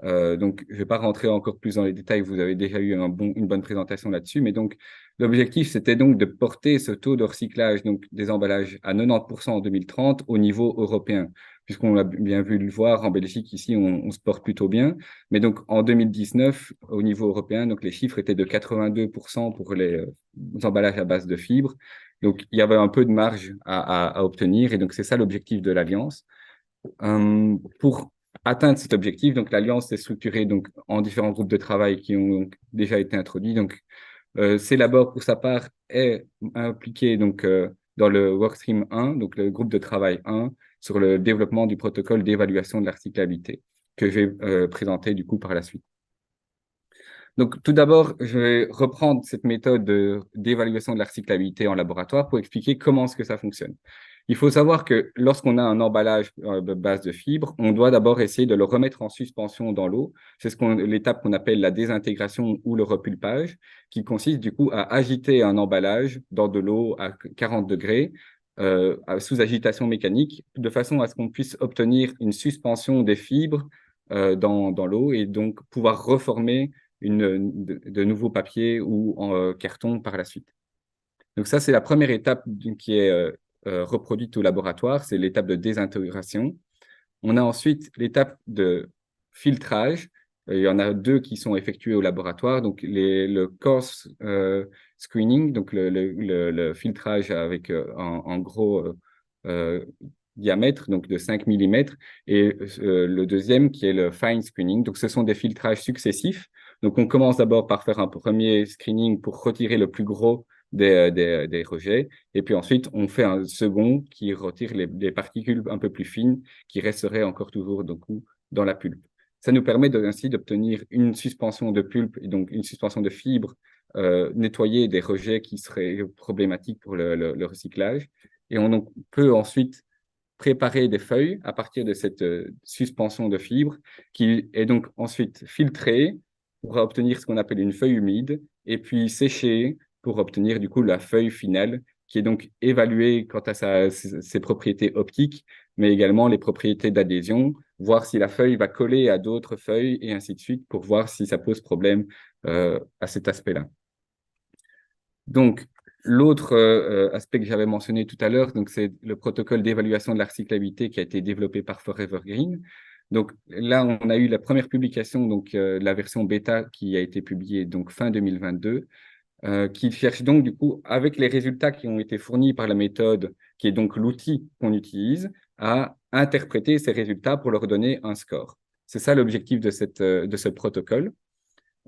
Donc, je ne vais pas rentrer encore plus dans les détails, vous avez déjà eu une bonne présentation là-dessus, mais donc, l'objectif, c'était donc de porter ce taux de recyclage donc, des emballages à 90% en 2030 au niveau européen, puisqu'on a bien vu le voir en Belgique, ici, on se porte plutôt bien. Mais donc, en 2019, au niveau européen, donc, les chiffres étaient de 82% pour les emballages à base de fibres. Donc, il y avait un peu de marge à obtenir, et donc, c'est ça l'objectif de l'Alliance. Pour atteindre cet objectif, donc l'Alliance est structurée donc, en différents groupes de travail qui ont donc, déjà été introduits. Donc, Célabore, pour sa part, est impliqué donc, dans le Workstream 1, donc le groupe de travail 1, sur le développement du protocole d'évaluation de la recyclabilité, que je vais présenter du coup par la suite. Donc, tout d'abord, je vais reprendre cette méthode d'évaluation de la recyclabilité en laboratoire pour expliquer comment est-ce que ça fonctionne. Il faut savoir que lorsqu'on a un emballage de base de fibres, on doit d'abord essayer de le remettre en suspension dans l'eau. C'est l'étape qu'on appelle la désintégration ou le repulpage, qui consiste du coup à agiter un emballage dans de l'eau à 40 degrés sous agitation mécanique, de façon à ce qu'on puisse obtenir une suspension des fibres dans l'eau et donc pouvoir reformer de nouveaux papiers ou en carton par la suite. Donc ça, c'est la première étape qui est reproduite au laboratoire, c'est l'étape de désintégration. On a ensuite l'étape de filtrage. Il y en a 2 qui sont effectués au laboratoire, donc le coarse screening, donc le filtrage avec un gros diamètre, donc de 5 mm, et le deuxième qui est le fine screening. Donc ce sont des filtrages successifs. Donc on commence d'abord par faire un premier screening pour retirer le plus gros des rejets, et puis ensuite on fait un second qui retire les particules un peu plus fines qui resteraient encore toujours dans la pulpe. Ça nous permet ainsi d'obtenir une suspension de pulpe et donc une suspension de fibres nettoyée des rejets qui seraient problématiques pour le recyclage. Et on peut ensuite préparer des feuilles à partir de cette suspension de fibres qui est donc ensuite filtrée pour obtenir ce qu'on appelle une feuille humide et puis séchée pour obtenir du coup la feuille finale qui est donc évaluée quant à ses propriétés optiques, mais également les propriétés d'adhésion, voir si la feuille va coller à d'autres feuilles et ainsi de suite pour voir si ça pose problème à cet aspect-là. Donc, l'autre aspect que j'avais mentionné tout à l'heure, donc c'est le protocole d'évaluation de la recyclabilité qui a été développé par Forever Green. Donc là, on a eu la première publication, donc la version bêta qui a été publiée donc fin 2022, qui cherche donc du coup, avec les résultats qui ont été fournis par la méthode, qui est donc l'outil qu'on utilise, à interpréter ces résultats pour leur donner un score. C'est ça l'objectif de ce protocole.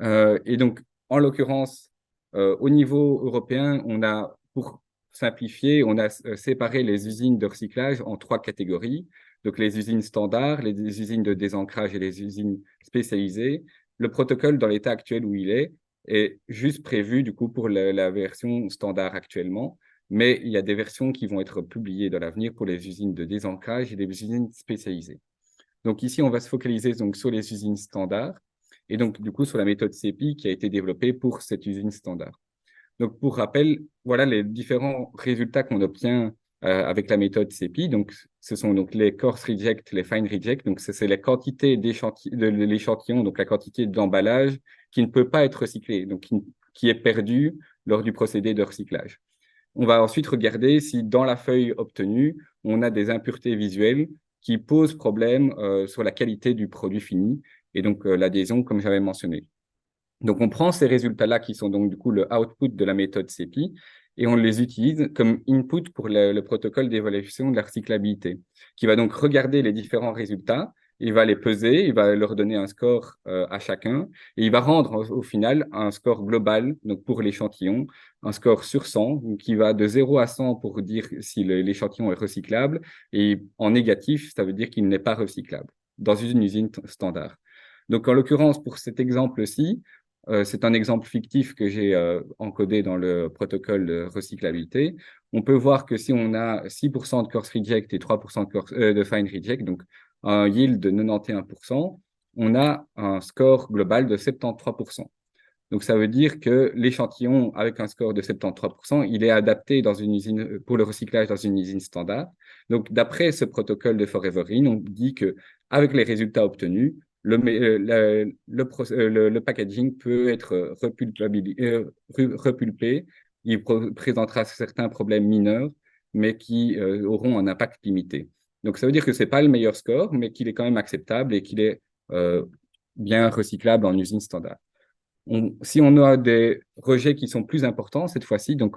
Et donc, en l'occurrence, au niveau européen, on a, pour simplifier, on a séparé les usines de recyclage en 3 catégories. Donc, les usines standards, les usines de désancrage et les usines spécialisées. Le protocole, dans l'état actuel où il est juste prévu, du coup, pour la version standard actuellement. Mais il y a des versions qui vont être publiées dans l'avenir pour les usines de désancrage et les usines spécialisées. Donc, ici, on va se focaliser donc, sur les usines standards. Et donc, du coup, sur la méthode CEPI qui a été développée pour cette usine standard. Donc, pour rappel, voilà les différents résultats qu'on obtient avec la méthode CEPI. Donc, ce sont donc les coarse reject, les fine reject. Donc, c'est la quantité de l'échantillon, donc la quantité d'emballage qui ne peut pas être recyclé, donc qui est perdue lors du procédé de recyclage. On va ensuite regarder si dans la feuille obtenue, on a des impuretés visuelles qui posent problème sur la qualité du produit fini et donc l'adhésion, comme j'avais mentionné. Donc, on prend ces résultats-là qui sont donc du coup le output de la méthode CEPI et on les utilise comme input pour le protocole d'évaluation de la recyclabilité, qui va donc regarder les différents résultats, il va les peser, il va leur donner un score à chacun et il va rendre au final un score global, donc pour l'échantillon, un score sur 100 qui va de 0 à 100 pour dire si l'échantillon est recyclable et en négatif, ça veut dire qu'il n'est pas recyclable dans une usine standard. Donc, en l'occurrence, pour cet exemple-ci, c'est un exemple fictif que j'ai encodé dans le protocole de recyclabilité. On peut voir que si on a 6% de coarse reject et 3% de fine reject, donc un yield de 91%, on a un score global de 73%. Donc, ça veut dire que l'échantillon avec un score de 73%, il est adapté dans une usine, pour le recyclage dans une usine standard. Donc, d'après ce protocole de Forever Green, on dit que avec les résultats obtenus, le packaging peut être repulpé. Il présentera certains problèmes mineurs, mais qui auront un impact limité. Donc, ça veut dire que ce n'est pas le meilleur score, mais qu'il est quand même acceptable et qu'il est bien recyclable en usine standard. Si on a des rejets qui sont plus importants cette fois-ci, donc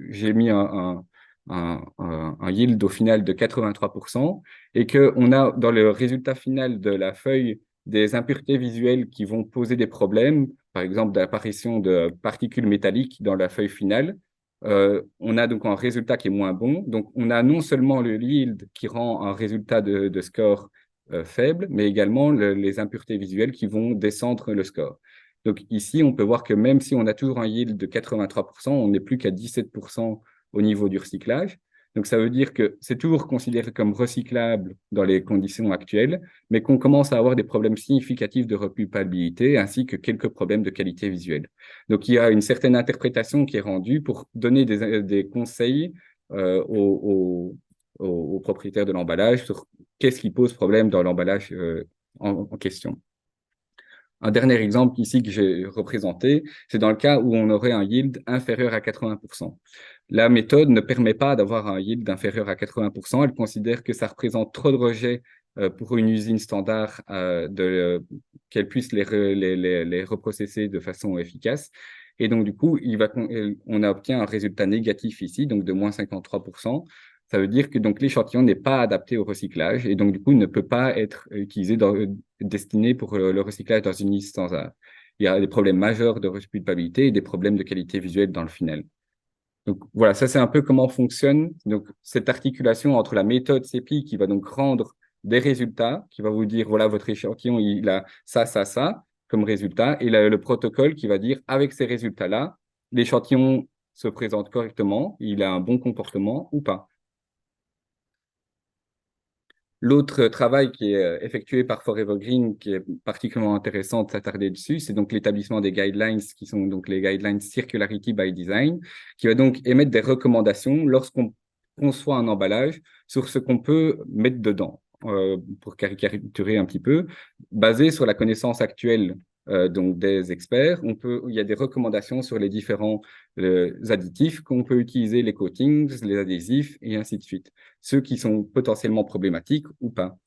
j'ai mis un yield au final de 83% et qu'on a dans le résultat final de la feuille des impuretés visuelles qui vont poser des problèmes, par exemple d'apparition de particules métalliques dans la feuille finale, on a donc un résultat qui est moins bon. Donc, on a non seulement le yield qui rend un résultat de score faible, mais également les impuretés visuelles qui vont descendre le score. Donc, ici, on peut voir que même si on a toujours un yield de 83%, on n'est plus qu'à 17% au niveau du recyclage. Donc, ça veut dire que c'est toujours considéré comme recyclable dans les conditions actuelles, mais qu'on commence à avoir des problèmes significatifs de repulpabilité ainsi que quelques problèmes de qualité visuelle. Donc, il y a une certaine interprétation qui est rendue pour donner des conseils aux propriétaires de l'emballage sur qu'est-ce qui pose problème dans l'emballage en question. Un dernier exemple ici que j'ai représenté, c'est dans le cas où on aurait un yield inférieur à 80%. La méthode ne permet pas d'avoir un yield inférieur à 80%. Elle considère que ça représente trop de rejets pour une usine standard qu'elle puisse les reprocesser de façon efficace. Et donc, du coup, on obtient un résultat négatif ici, donc de moins 53%. Ça veut dire que donc l'échantillon n'est pas adapté au recyclage et donc, du coup, il ne peut pas être utilisé destiné pour le recyclage dans une usine standard. Il y a des problèmes majeurs de recyclabilité et des problèmes de qualité visuelle dans le final. Donc voilà, ça c'est un peu comment fonctionne donc cette articulation entre la méthode CEPI qui va donc rendre des résultats, qui va vous dire voilà votre échantillon il a ça comme résultat, et le protocole qui va dire avec ces résultats-là, l'échantillon se présente correctement, il a un bon comportement ou pas. L'autre travail qui est effectué par Forever Green, qui est particulièrement intéressant de s'attarder dessus, c'est donc l'établissement des guidelines, qui sont donc les guidelines Circularity by Design, qui va donc émettre des recommandations lorsqu'on conçoit un emballage sur ce qu'on peut mettre dedans, pour caricaturer un petit peu, basé sur la connaissance actuelle donc des experts. Il y a des recommandations sur les différents additifs qu'on peut utiliser, les coatings, les adhésifs et ainsi de suite. Ceux qui sont potentiellement problématiques ou pas.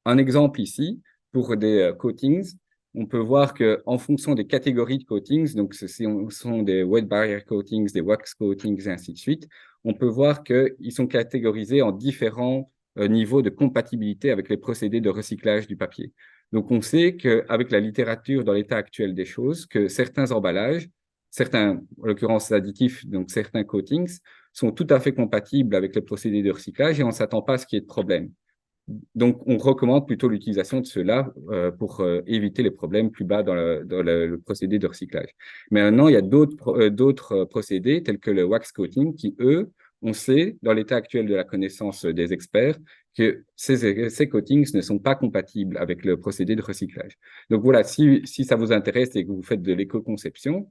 Un exemple ici, pour des coatings, on peut voir qu'en fonction des catégories de coatings, donc ce sont des wet barrier coatings, des wax coatings et ainsi de suite, on peut voir qu'ils sont catégorisés en différents niveaux de compatibilité avec les procédés de recyclage du papier. Donc, on sait qu'avec la littérature dans l'état actuel des choses, que certains emballages, certains, en l'occurrence additifs, donc certains coatings, sont tout à fait compatibles avec les procédés de recyclage et on ne s'attend pas à ce qu'il y ait de problème. Donc, on recommande plutôt l'utilisation de ceux-là pour éviter les problèmes plus bas dans le procédé de recyclage. Mais maintenant, il y a d'autres procédés tels que le wax coating qui, eux, on sait, dans l'état actuel de la connaissance des experts, que ces coatings ne sont pas compatibles avec le procédé de recyclage. Donc voilà, si ça vous intéresse et que vous faites de l'éco-conception,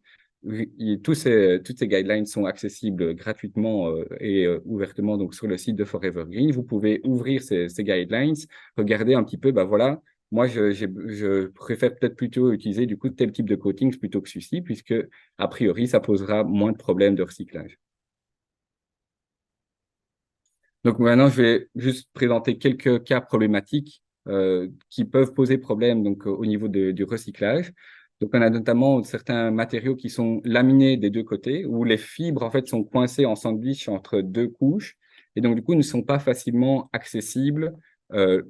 toutes ces guidelines sont accessibles gratuitement et ouvertement donc sur le site de Forever Green. Vous pouvez ouvrir ces guidelines, regarder un petit peu, ben voilà, moi je préfère peut-être plutôt utiliser du coup tel type de coatings plutôt que celui-ci, puisque a priori ça posera moins de problèmes de recyclage. Donc maintenant, je vais juste présenter quelques cas problématiques qui peuvent poser problème donc, au niveau du recyclage. Donc, on a notamment certains matériaux qui sont laminés des deux côtés, où les fibres, en fait, sont coincées en sandwich entre deux couches, et donc, du coup, ne sont pas facilement accessibles,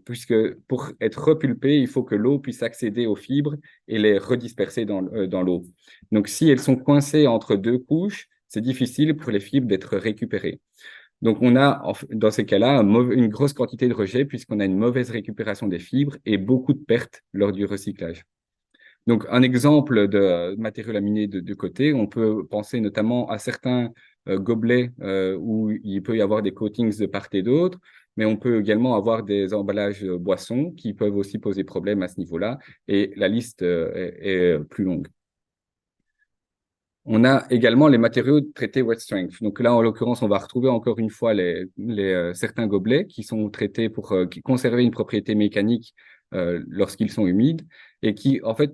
puisque pour être repulpées, il faut que l'eau puisse accéder aux fibres et les redisperser dans l'eau. Donc, si elles sont coincées entre deux couches, c'est difficile pour les fibres d'être récupérées. Donc, on a, dans ces cas-là, une grosse quantité de rejet puisqu'on a une mauvaise récupération des fibres et beaucoup de pertes lors du recyclage. Donc, un exemple de matériaux laminés de côté, on peut penser notamment à certains gobelets où il peut y avoir des coatings de part et d'autre, mais on peut également avoir des emballages boissons qui peuvent aussi poser problème à ce niveau-là, et la liste est plus longue. On a également les matériaux traités wet strength. Donc là, en l'occurrence, on va retrouver encore une fois certains gobelets qui sont traités pour conserver une propriété mécanique lorsqu'ils sont humides et qui, en fait,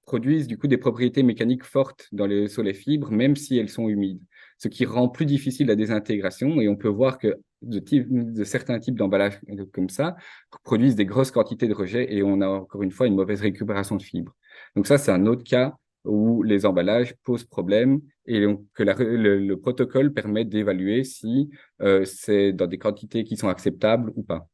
produisent du coup des propriétés mécaniques fortes sur les fibres, même si elles sont humides, ce qui rend plus difficile la désintégration. Et on peut voir que de certains types d'emballages comme ça produisent des grosses quantités de rejets et on a encore une fois une mauvaise récupération de fibres. Donc ça, c'est un autre cas où les emballages posent problème et donc que le protocole permet d'évaluer si c'est dans des quantités qui sont acceptables ou pas.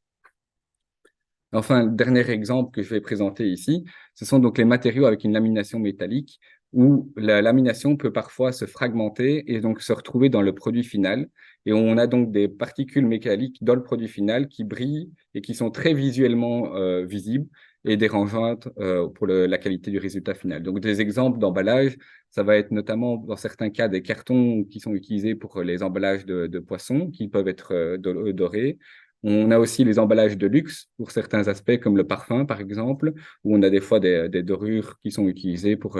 Enfin, le dernier exemple que je vais présenter ici, ce sont donc les matériaux avec une lamination métallique où la lamination peut parfois se fragmenter et donc se retrouver dans le produit final. Et on a donc des particules métalliques dans le produit final qui brillent et qui sont très visuellement visibles et dérangeantes pour la qualité du résultat final. Donc, des exemples d'emballage, ça va être notamment dans certains cas des cartons qui sont utilisés pour les emballages de poissons qui peuvent être dorés. On a aussi les emballages de luxe pour certains aspects, comme le parfum, par exemple, où on a des fois des dorures qui sont utilisées pour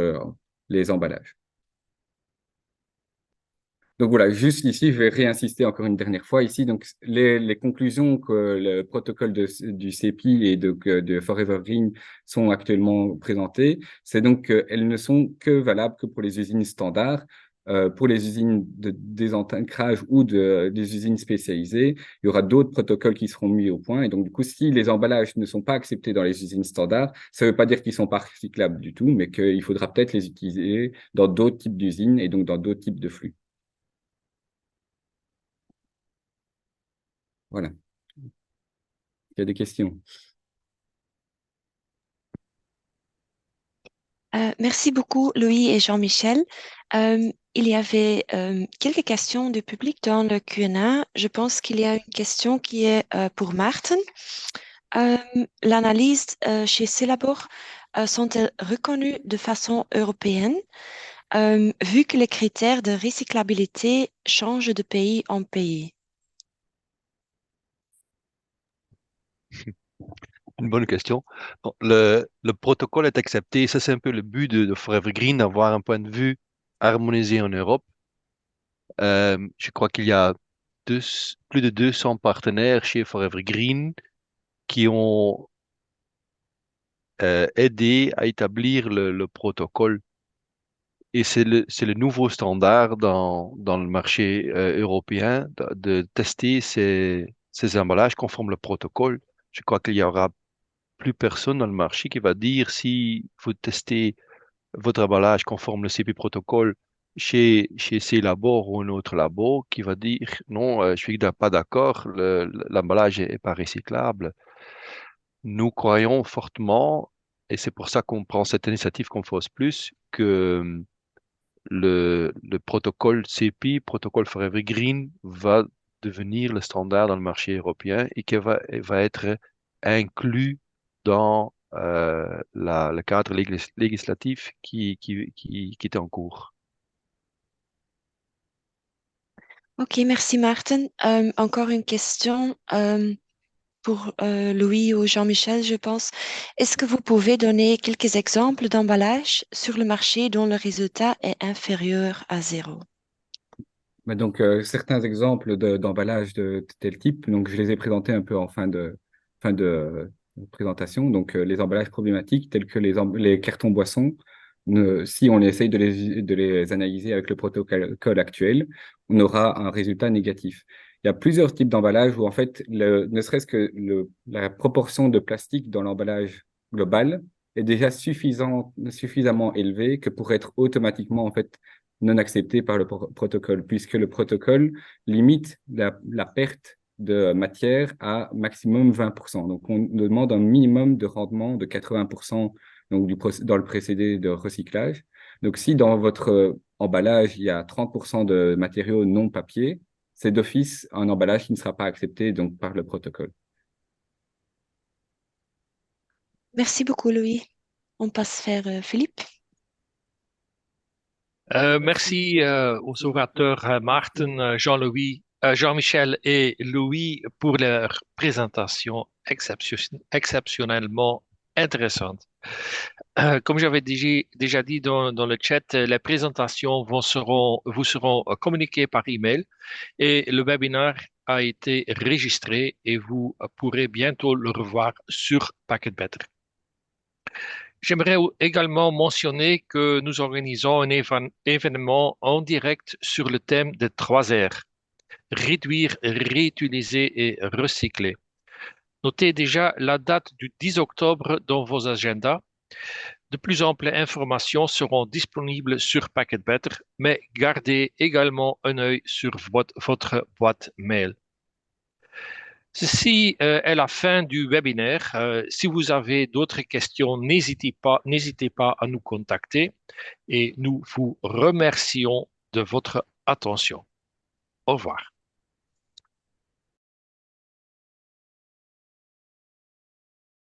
les emballages. Donc voilà, juste ici, je vais réinsister encore une dernière fois. Ici, donc, les conclusions que le protocole du CEPI et de Forever Green sont actuellement présentées, c'est donc qu'elles ne sont que valables que pour les usines standards, pour les usines de désancrage ou des usines spécialisées, il y aura d'autres protocoles qui seront mis au point. Et donc, du coup, si les emballages ne sont pas acceptés dans les usines standards, ça ne veut pas dire qu'ils ne sont pas recyclables du tout, mais qu'il faudra peut-être les utiliser dans d'autres types d'usines et donc dans d'autres types de flux. Voilà. Il y a des questions? Merci beaucoup, Louis et Jean-Michel. Il y avait quelques questions du public dans le Q&A. Je pense qu'il y a une question qui est pour Maarten. L'analyse chez Celabor sont-elles reconnues de façon européenne, vu que les critères de recyclabilité changent de pays en pays? Une bonne question. Bon, le protocole est accepté. Ça, c'est un peu le but de Forever Green, d'avoir un point de vue harmonisé en Europe. Je crois qu'il y a plus de 200 partenaires chez Forever Green qui ont aidé à établir le protocole. Et c'est le nouveau standard dans le marché européen de tester ces emballages conformes le protocole. Je crois qu'il y aura plus personne dans le marché qui va dire si vous testez votre emballage conforme le CP protocole chez ces labos ou un autre labo qui va dire non, je suis pas d'accord, l'emballage est pas recyclable. Nous croyons fortement, et c'est pour ça qu'on prend cette initiative comme Force Plus, que le protocole CP, protocole Forever Green, va devenir le standard dans le marché européen et qu'il va être inclus dans le cadre législatif qui est en cours. Ok, merci Maarten. Encore une question pour Louis ou Jean-Michel, je pense. Est-ce que vous pouvez donner quelques exemples d'emballages sur le marché dont le résultat est inférieur à zéro? Mais donc, certains exemples d'emballage de tel type, donc je les ai présentés un peu en fin de présentation. Donc, les emballages problématiques tels que les cartons boissons, si on essaye de les analyser avec le protocole actuel, on aura un résultat négatif. Il y a plusieurs types d'emballages où, en fait, ne serait-ce que la proportion de plastique dans l'emballage global est déjà suffisamment élevée que pour être automatiquement, en fait, non accepté par le protocole, puisque le protocole limite la perte de matière à maximum 20%. Donc, on demande un minimum de rendement de 80% donc dans le procédé de recyclage. Donc, si dans votre emballage, il y a 30% de matériaux non papier, c'est d'office un emballage qui ne sera pas accepté donc, par le protocole. Merci beaucoup, Louis. On passe vers Philippe. Merci aux orateurs Maarten, Jean-Louis, Jean-Michel et Louis pour leur présentation exceptionnellement intéressante. Comme j'avais déjà dit dans le chat, les présentations vous seront communiquées par email et le webinaire a été enregistré et vous pourrez bientôt le revoir sur Packet Better. J'aimerais également mentionner que nous organisons un événement en direct sur le thème des 3 R. Réduire, réutiliser et recycler. Notez déjà la date du 10 octobre dans vos agendas. De plus amples informations seront disponibles sur Packet Better, mais gardez également un œil sur votre boîte mail. Ceci est la fin du webinaire. Si vous avez d'autres questions, n'hésitez pas à nous contacter et nous vous remercions de votre attention. Au revoir.